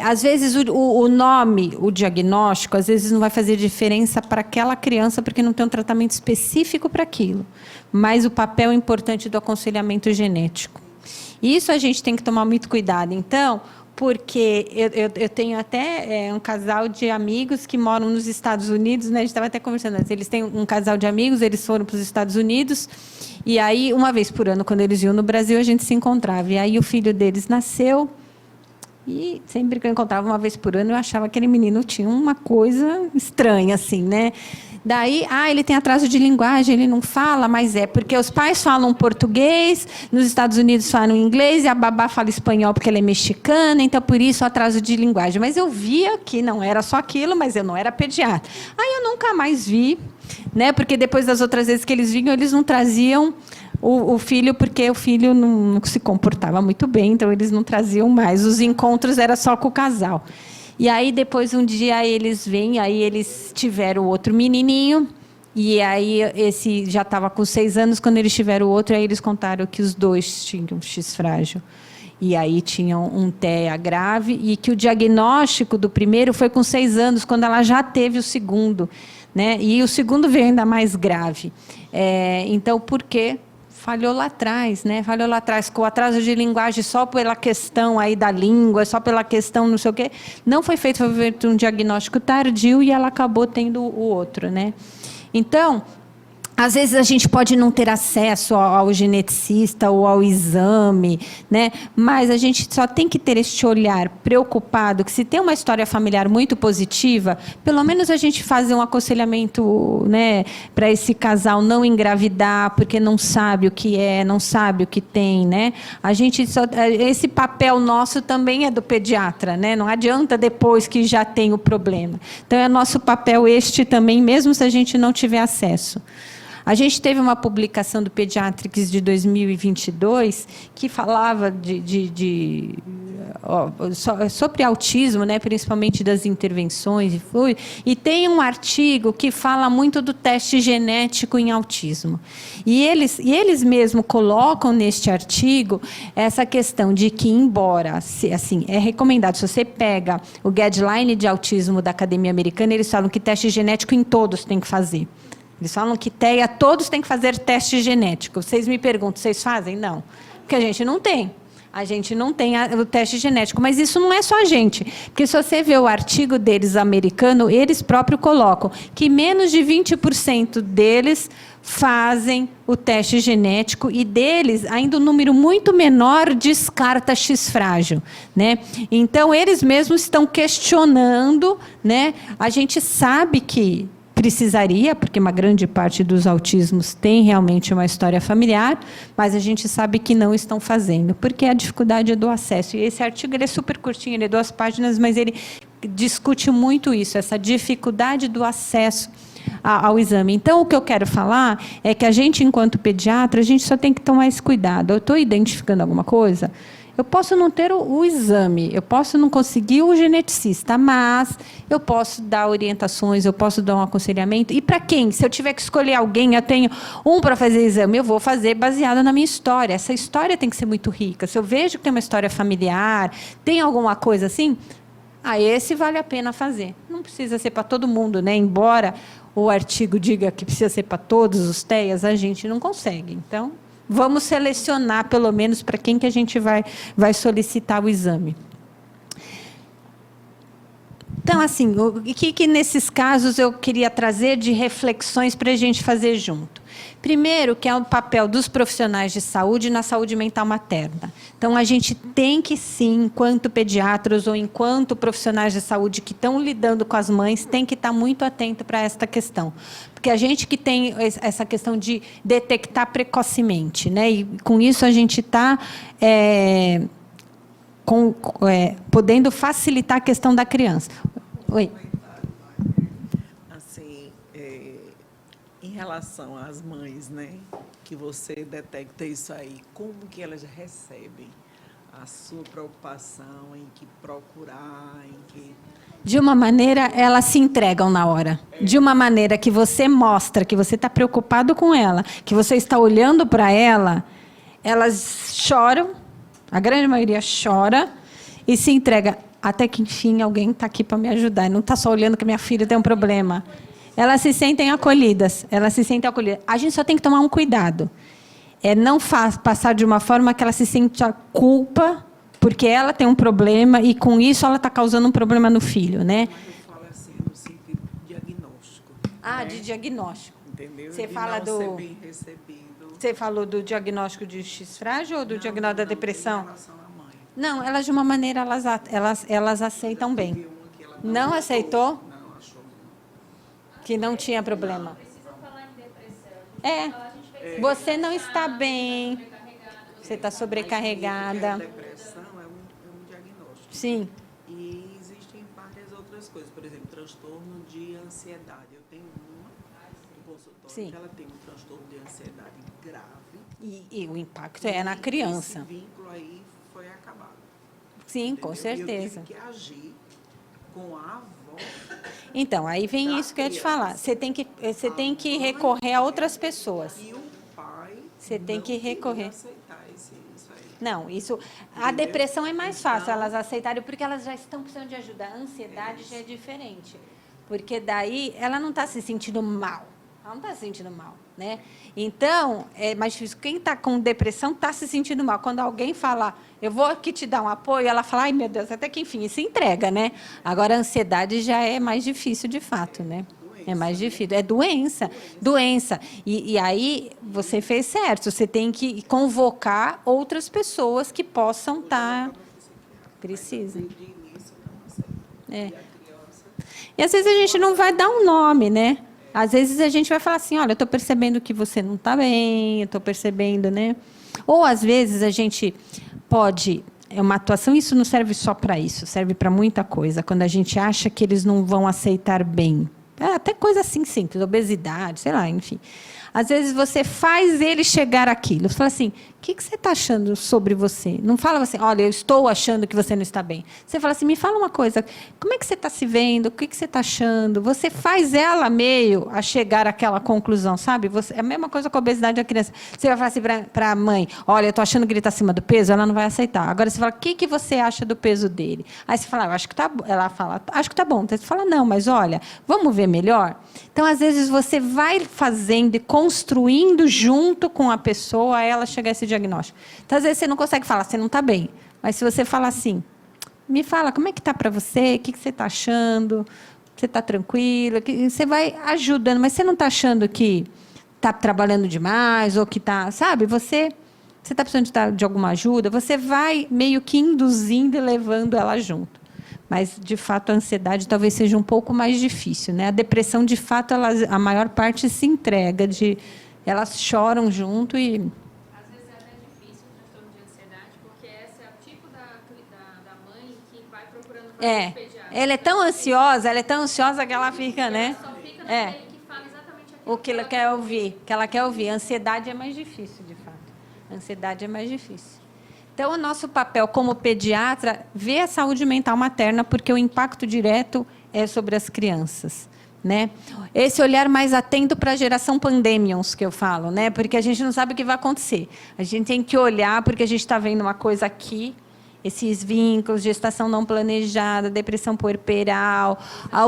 às vezes, o nome, o diagnóstico, às vezes não vai fazer diferença para aquela criança, porque não tem um tratamento específico para aquilo. Mas o papel importante do aconselhamento genético. Isso a gente tem que tomar muito cuidado. Então, porque eu tenho até um casal de amigos que moram nos Estados Unidos, né? A gente estava até conversando antes. Eles têm um casal de amigos, eles foram para os Estados Unidos, e aí, uma vez por ano, quando eles iam no Brasil, a gente se encontrava. E aí o filho deles nasceu, e sempre que eu encontrava uma vez por ano, eu achava que aquele menino tinha uma coisa estranha, assim, né? Daí, ele tem atraso de linguagem, ele não fala, mas é porque os pais falam português, nos Estados Unidos falam inglês, e a babá fala espanhol porque ela é mexicana, então, por isso, o atraso de linguagem. Mas eu via que não era só aquilo, mas eu não era pediatra. Aí eu nunca mais vi, né? Porque depois das outras vezes que eles vinham, eles não traziam o filho, porque o filho não se comportava muito bem, então eles não traziam mais. Os encontros era só com o casal. E aí, depois, um dia, eles vêm, aí eles tiveram outro menininho, e aí esse já estava com 6 anos, quando eles tiveram o outro, aí eles contaram que os dois tinham X frágil. E aí tinham um TEA grave, e que o diagnóstico do primeiro foi com 6 anos, quando ela já teve o segundo, né? E o segundo veio ainda mais grave. Então, por quê? Falhou lá atrás, né? Falhou lá atrás, com o atraso de linguagem só pela questão aí da língua, só pela questão não sei o quê. Não foi feito um diagnóstico tardio e ela acabou tendo o outro, né? Então, às vezes a gente pode não ter acesso ao geneticista ou ao exame, né? Mas a gente só tem que ter este olhar preocupado, que se tem uma história familiar muito positiva, pelo menos a gente fazer um aconselhamento, né, para esse casal não engravidar, porque não sabe o que é, não sabe o que tem, né? Esse papel nosso também é do pediatra, né? Não adianta depois que já tem o problema. Então, é nosso papel este também, mesmo se a gente não tiver acesso. A gente teve uma publicação do Pediatrics de 2022 que falava sobre autismo, né, principalmente das intervenções, e tem um artigo que fala muito do teste genético em autismo. E eles mesmos colocam neste artigo essa questão de que, embora assim, é recomendado, se você pega o guideline de autismo da Academia Americana, eles falam que teste genético em todos tem que fazer. Eles falam que TEA, todos têm que fazer teste genético. Vocês me perguntam, vocês fazem? Não. Porque a gente não tem. A gente não tem o teste genético. Mas isso não é só a gente. Porque se você vê o artigo deles americano, eles próprios colocam que menos de 20% deles fazem o teste genético e deles, ainda um número muito menor descarta X frágil, né? Então, eles mesmos estão questionando, né? A gente sabe que precisaria, porque uma grande parte dos autismos tem realmente uma história familiar, mas a gente sabe que não estão fazendo, porque a dificuldade é do acesso. E esse artigo ele é super curtinho, ele é 2 páginas, mas ele discute muito isso, essa dificuldade do acesso ao exame. Então, o que eu quero falar é que a gente, enquanto pediatra, a gente só tem que tomar esse cuidado. Eu estou identificando alguma coisa? Eu posso não ter o exame, eu posso não conseguir o geneticista, mas eu posso dar orientações, eu posso dar um aconselhamento. E para quem? Se eu tiver que escolher alguém, eu tenho um para fazer exame, eu vou fazer baseado na minha história. Essa história tem que ser muito rica. Se eu vejo que tem uma história familiar, tem alguma coisa assim, esse vale a pena fazer. Não precisa ser para todo mundo, né? Embora o artigo diga que precisa ser para todos os TEAs, a gente não consegue. Então, vamos selecionar, pelo menos, para quem que a gente vai solicitar o exame. Então, assim, o que nesses casos eu queria trazer de reflexões para a gente fazer junto? Primeiro, que é o papel dos profissionais de saúde na saúde mental materna. Então, a gente tem que, sim, enquanto pediatras ou enquanto profissionais de saúde que estão lidando com as mães, tem que estar muito atento para esta questão. Porque a gente que tem essa questão de detectar precocemente, né? E com isso a gente está podendo facilitar a questão da criança. Oi. Assim, em relação às mães, né, que você detecta isso aí, como que elas recebem a sua preocupação em que procurar, em que... De uma maneira, elas se entregam na hora. De uma maneira que você mostra que você está preocupado com ela, que você está olhando para ela, elas choram, a grande maioria chora e se entrega. Até que, enfim, alguém está aqui para me ajudar. Não está só olhando que minha filha tem um problema. Elas se sentem acolhidas. Elas se sentem acolhidas. A gente só tem que tomar um cuidado. Não passar de uma forma que ela se sente a culpa, porque ela tem um problema e, com isso, ela está causando um problema no filho, né? Mas eu falo assim, no sentido diagnóstico. Né? De diagnóstico. Entendeu? Você de fala não ser bem recebido. Você falou do diagnóstico de X frágil ou do diagnóstico da depressão? Em relação à mãe. Não, elas, de uma maneira, elas aceitam bem. Teve uma que ela Não aceitou? não achou. Que não tinha problema. Você não está bem. Você está sobrecarregada. A depressão é um diagnóstico. Sim. E existem várias outras coisas. Por exemplo, transtorno de ansiedade. Eu tenho uma no consultório Sim. que ela tem um transtorno de ansiedade grave. E o impacto é na criança. Esse vínculo aí foi acabado. Sim, Entendeu? com certeza. Eu tive que agir com a avó. Então, aí vem isso que eu ia te falar. Você tem que recorrer a outras pessoas. E o pai Você tem que não queria recorrer. aceitar isso aí. Não, isso. A depressão é mais fácil elas aceitarem, porque elas já estão precisando de ajuda. A ansiedade já é diferente. Porque daí ela não está se sentindo mal. Ela não está se sentindo mal, né? Então, é mais difícil. Quem está com depressão está se sentindo mal. Quando alguém fala, eu vou aqui te dar um apoio, ela fala, ai, meu Deus, até que enfim, se entrega, né? Agora, a ansiedade já é mais difícil, de fato, né? É mais difícil. É doença. E aí, você fez certo. Você tem que convocar outras pessoas que possam estar... Precisam. E, às vezes, a gente não vai dar um nome, né? Às vezes, a gente vai falar assim, olha, eu estou percebendo que você não está bem, eu estou percebendo, né? Ou, às vezes, a gente pode... É uma atuação, isso não serve só para isso, serve para muita coisa. Quando a gente acha que eles não vão aceitar bem. Até coisa assim simples, obesidade, sei lá, enfim. Às vezes você faz ele chegar àquilo. Você fala assim, o que você está achando sobre você? Não fala assim, olha, eu estou achando que você não está bem. Você fala assim, me fala uma coisa, como é que você está se vendo? O que você está achando? Você faz ela meio a chegar àquela conclusão, sabe? É a mesma coisa com a obesidade da criança. Você vai falar assim para a mãe, olha, eu estou achando que ele está acima do peso, ela não vai aceitar. Agora você fala, o que você acha do peso dele? Aí você fala, eu acho que está bom. Ela fala, acho que está bom. Então você fala, não, mas olha, vamos ver melhor? Então, às vezes, você vai fazendo e construindo junto com a pessoa a ela chegar a esse diagnóstico. Então, às vezes, você não consegue falar, você não está bem. Mas se você falar assim, me fala, como é que está para você? O que você está achando? Você está tranquila? Você vai ajudando, mas você não está achando que está trabalhando demais ou que está, sabe? Você está precisando de alguma ajuda? Você vai meio que induzindo e levando ela junto. Mas, de fato, a ansiedade talvez seja um pouco mais difícil, né? A depressão, de fato, a maior parte se entrega, elas choram junto e... Às vezes é até difícil o transtorno de ansiedade, porque esse é o tipo da mãe que vai procurando para os pediatras. Ela é tão ansiosa que ela fica, né? Ela só fica naquele que fala exatamente aquilo O que ela quer ouvir, que ela quer ouvir. A ansiedade é mais difícil, de fato. A ansiedade é mais difícil. Então, o nosso papel como pediatra, ver a saúde mental materna, porque o impacto direto é sobre as crianças, né? Esse olhar mais atento para a geração pandemions, que eu falo, né? Porque a gente não sabe o que vai acontecer. A gente tem que olhar, porque a gente está vendo uma coisa aqui, esses vínculos, gestação não planejada, depressão puerperal,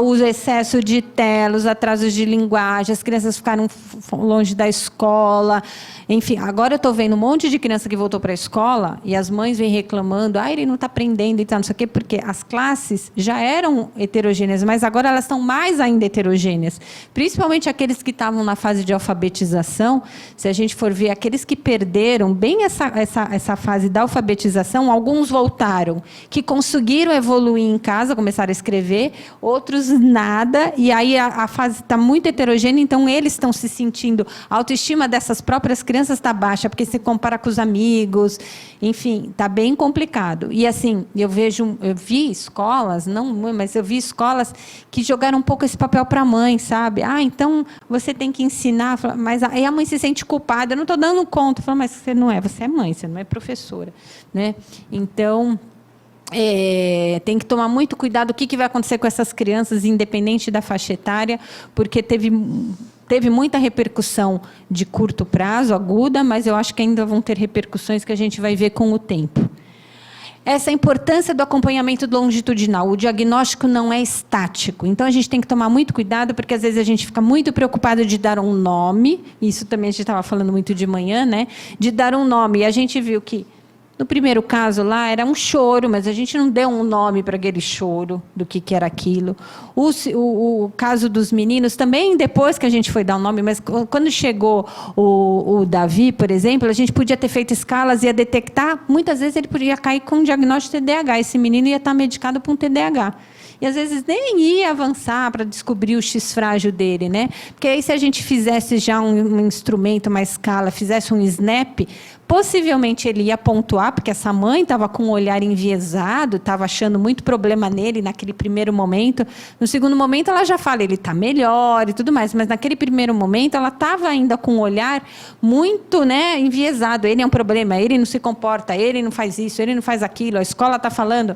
o excesso de telos, atrasos de linguagem, as crianças ficaram longe da escola. Enfim, agora eu estou vendo um monte de criança que voltou para a escola e as mães vêm reclamando, ele não está aprendendo e tal, não sei o quê, porque as classes já eram heterogêneas, mas agora elas estão mais ainda heterogêneas. Principalmente aqueles que estavam na fase de alfabetização. Se a gente for ver, aqueles que perderam bem essa fase da alfabetização, alguns voltaram, que conseguiram evoluir em casa, começaram a escrever, outros nada, e aí a fase está muito heterogênea, então eles estão se sentindo, a autoestima dessas próprias crianças está baixa, porque se compara com os amigos, enfim, está bem complicado. E assim, eu vi escolas, mas eu vi escolas que jogaram um pouco esse papel para a mãe, sabe? Então você tem que ensinar, mas aí a mãe se sente culpada, eu não estou dando conta, mas você não é, você é mãe, você não é professora, né? Então, tem que tomar muito cuidado o que vai acontecer com essas crianças, independente da faixa etária, porque teve muita repercussão de curto prazo, aguda, mas eu acho que ainda vão ter repercussões que a gente vai ver com o tempo. Essa importância do acompanhamento longitudinal. O diagnóstico não é estático. Então, a gente tem que tomar muito cuidado, porque, às vezes, a gente fica muito preocupado de dar um nome. Isso também a gente estava falando muito de manhã, né? De dar um nome. E a gente viu que, no primeiro caso lá, era um choro, mas a gente não deu um nome para aquele choro, do que era aquilo. O caso dos meninos, também depois que a gente foi dar um nome, mas quando chegou o Davi, por exemplo, a gente podia ter feito escalas e ia detectar, muitas vezes ele podia cair com um diagnóstico de TDAH, esse menino ia estar medicado para um TDAH. E, às vezes, nem ia avançar para descobrir o X frágil dele, né? Porque aí, se a gente fizesse já um instrumento, uma escala, fizesse um SNAP, possivelmente ele ia pontuar, porque essa mãe estava com um olhar enviesado, estava achando muito problema nele naquele primeiro momento. No segundo momento, ela já fala, ele está melhor e tudo mais, mas naquele primeiro momento, ela estava ainda com um olhar muito, né, enviesado. Ele é um problema, ele não se comporta, ele não faz isso, ele não faz aquilo, a escola está falando.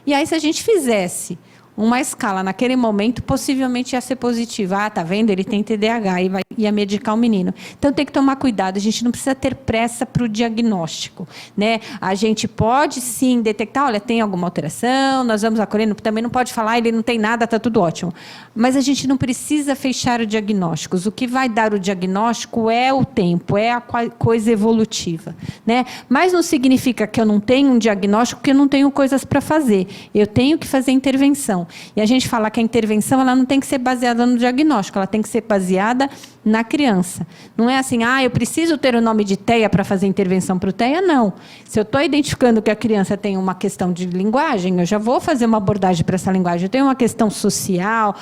E aí, se a gente fizesse uma escala, naquele momento, possivelmente ia ser positiva. Tá vendo? Ele tem TDAH e ia medicar o menino. Então, tem que tomar cuidado. A gente não precisa ter pressa para o diagnóstico, né? A gente pode, sim, detectar, olha, tem alguma alteração, nós vamos acolhendo. Também não pode falar, ele não tem nada, está tudo ótimo. Mas a gente não precisa fechar o diagnóstico. O que vai dar o diagnóstico é o tempo, é a coisa evolutiva, né? Mas não significa que eu não tenho um diagnóstico, que eu não tenho coisas para fazer. Eu tenho que fazer intervenção. E a gente fala que a intervenção ela não tem que ser baseada no diagnóstico, ela tem que ser baseada na criança. Não é assim, eu preciso ter o nome de TEA para fazer intervenção para o TEA, não. Se eu estou identificando que a criança tem uma questão de linguagem, eu já vou fazer uma abordagem para essa linguagem. Eu tenho uma questão social,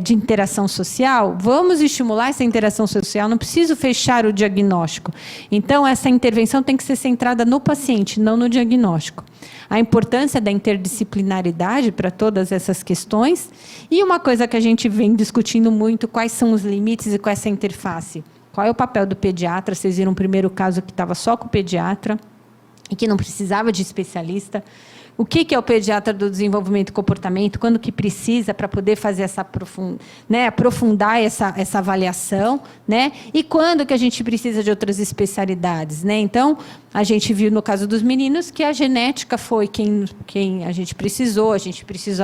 de interação social, vamos estimular essa interação social, não preciso fechar o diagnóstico. Então, essa intervenção tem que ser centrada no paciente, não no diagnóstico. A importância da interdisciplinaridade para todas essas questões. E uma coisa que a gente vem discutindo muito, quais são os limites e qual é essa interface. Qual é o papel do pediatra? Vocês viram o primeiro caso que estava só com o pediatra e que não precisava de especialista. O que é o pediatra do desenvolvimento e comportamento? Quando que precisa para poder fazer essa aprofundar essa avaliação, né? E quando que a gente precisa de outras especialidades, né? Então, a gente viu no caso dos meninos que a genética foi quem a gente precisou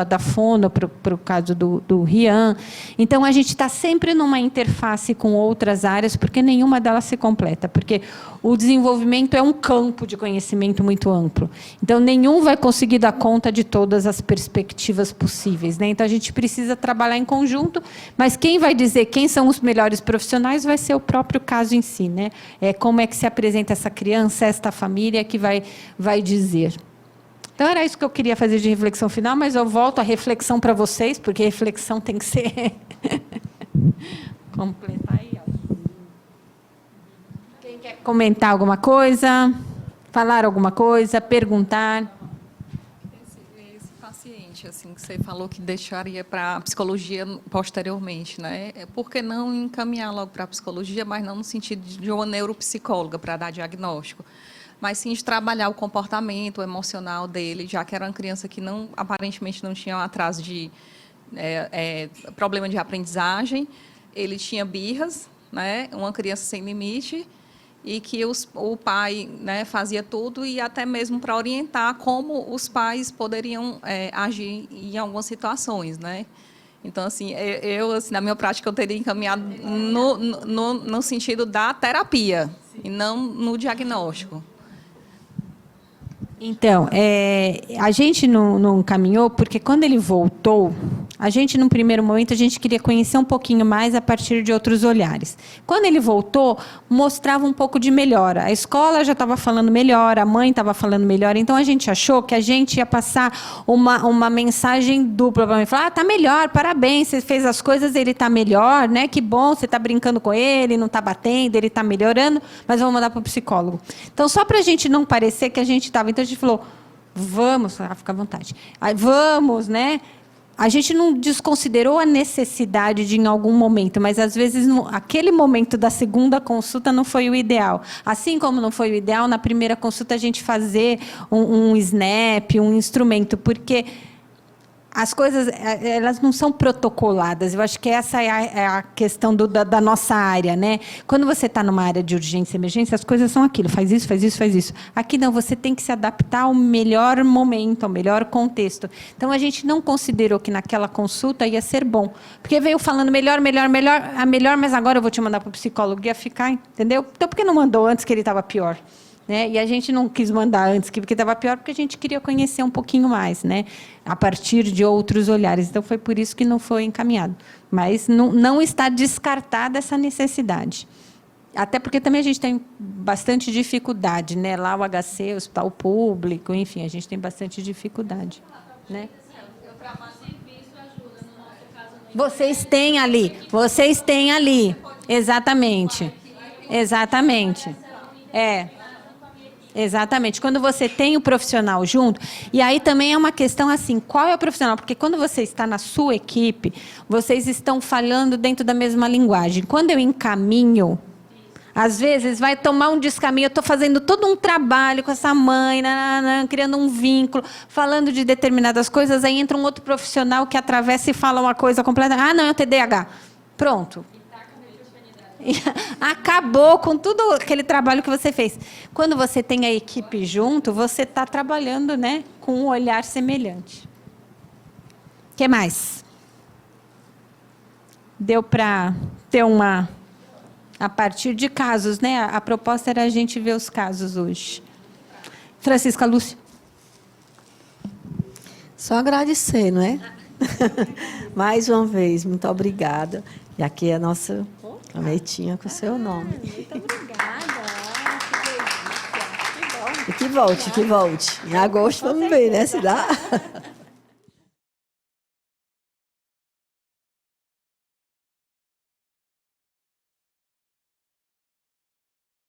da fono para o caso do Rian. Então, a gente está sempre numa interface com outras áreas, porque nenhuma delas se completa, porque o desenvolvimento é um campo de conhecimento muito amplo. Então, nenhum vai conseguir dar conta de todas as perspectivas possíveis, né? Então, a gente precisa trabalhar em conjunto, mas quem vai dizer quem são os melhores profissionais vai ser o próprio caso em si, né? Como é que se apresenta essa criança, esta família que vai dizer. Então, era isso que eu queria fazer de reflexão final, mas eu volto à reflexão para vocês, porque a reflexão tem que ser... completar aí, ó. Quem quer comentar alguma coisa? Falar alguma coisa? Perguntar? Esse paciente, assim, que você falou que deixaria para a psicologia posteriormente, né? Por que não encaminhar logo para a psicologia, mas não no sentido de uma neuropsicóloga para dar diagnóstico, mas sim de trabalhar o comportamento emocional dele, já que era uma criança que aparentemente não tinha um atraso de problema de aprendizagem, ele tinha birras, né? Uma criança sem limite, e que o pai, né, fazia tudo, e até mesmo para orientar como os pais poderiam agir em algumas situações, né? Então, assim, assim, na minha prática, eu teria encaminhado no sentido da terapia, e não no diagnóstico. Então, a gente não caminhou, porque quando ele voltou, a gente, num primeiro momento, a gente queria conhecer um pouquinho mais a partir de outros olhares. Quando ele voltou, mostrava um pouco de melhora. A escola já estava falando melhor, a mãe estava falando melhor, então a gente achou que a gente ia passar uma mensagem dupla para a mãe. Falar, está melhor, parabéns, você fez as coisas, ele está melhor, né? Que bom, você está brincando com ele, não está batendo, ele está melhorando, mas vamos mandar para o psicólogo. Então, só para a gente não parecer que a gente estava... Então, a gente falou, vamos, fica à vontade, vamos, né? A gente não desconsiderou a necessidade de, em algum momento, mas, às vezes, aquele momento da segunda consulta não foi o ideal. Assim como não foi o ideal, na primeira consulta, a gente fazer um SNAP, um instrumento, porque as coisas elas não são protocoladas. Eu acho que essa é a questão da nossa área, né? Quando você está numa área de urgência e emergência, as coisas são aquilo, faz isso, faz isso, faz isso. Aqui não, você tem que se adaptar ao melhor momento, ao melhor contexto. Então, a gente não considerou que naquela consulta ia ser bom. Porque veio falando melhor, mas agora eu vou te mandar para o psicólogo, ia ficar, entendeu? Então, por que não mandou antes que ele estava pior? Né? E a gente não quis mandar antes, porque estava pior, porque a gente queria conhecer um pouquinho mais, né? A partir de outros olhares. Então, foi por isso que não foi encaminhado. Mas não está descartada essa necessidade. Até porque também a gente tem bastante dificuldade, né? Lá o HC, o hospital público, enfim, a gente tem bastante dificuldade. Né? Vocês têm ali. Exatamente. Exatamente. Quando você tem o profissional junto, e aí também é uma questão assim, qual é o profissional? Porque quando você está na sua equipe, vocês estão falando dentro da mesma linguagem. Quando eu encaminho, às vezes vai tomar um descaminho, eu estou fazendo todo um trabalho com essa mãe, criando um vínculo, falando de determinadas coisas, aí entra um outro profissional que atravessa e fala uma coisa completa. Não, é o TDAH. Pronto. Acabou com tudo aquele trabalho que você fez. Quando você tem a equipe junto, você está trabalhando, né, com um olhar semelhante. O que mais? Deu para ter a partir de casos, né? A proposta era a gente ver os casos hoje. Francisca Lúcia. Só agradecer, não é? Mais uma vez, muito obrigada. E aqui é a nossa canetinha com o seu nome. Muito obrigada. E que volte. Em agosto vamos ver, né? Se dá.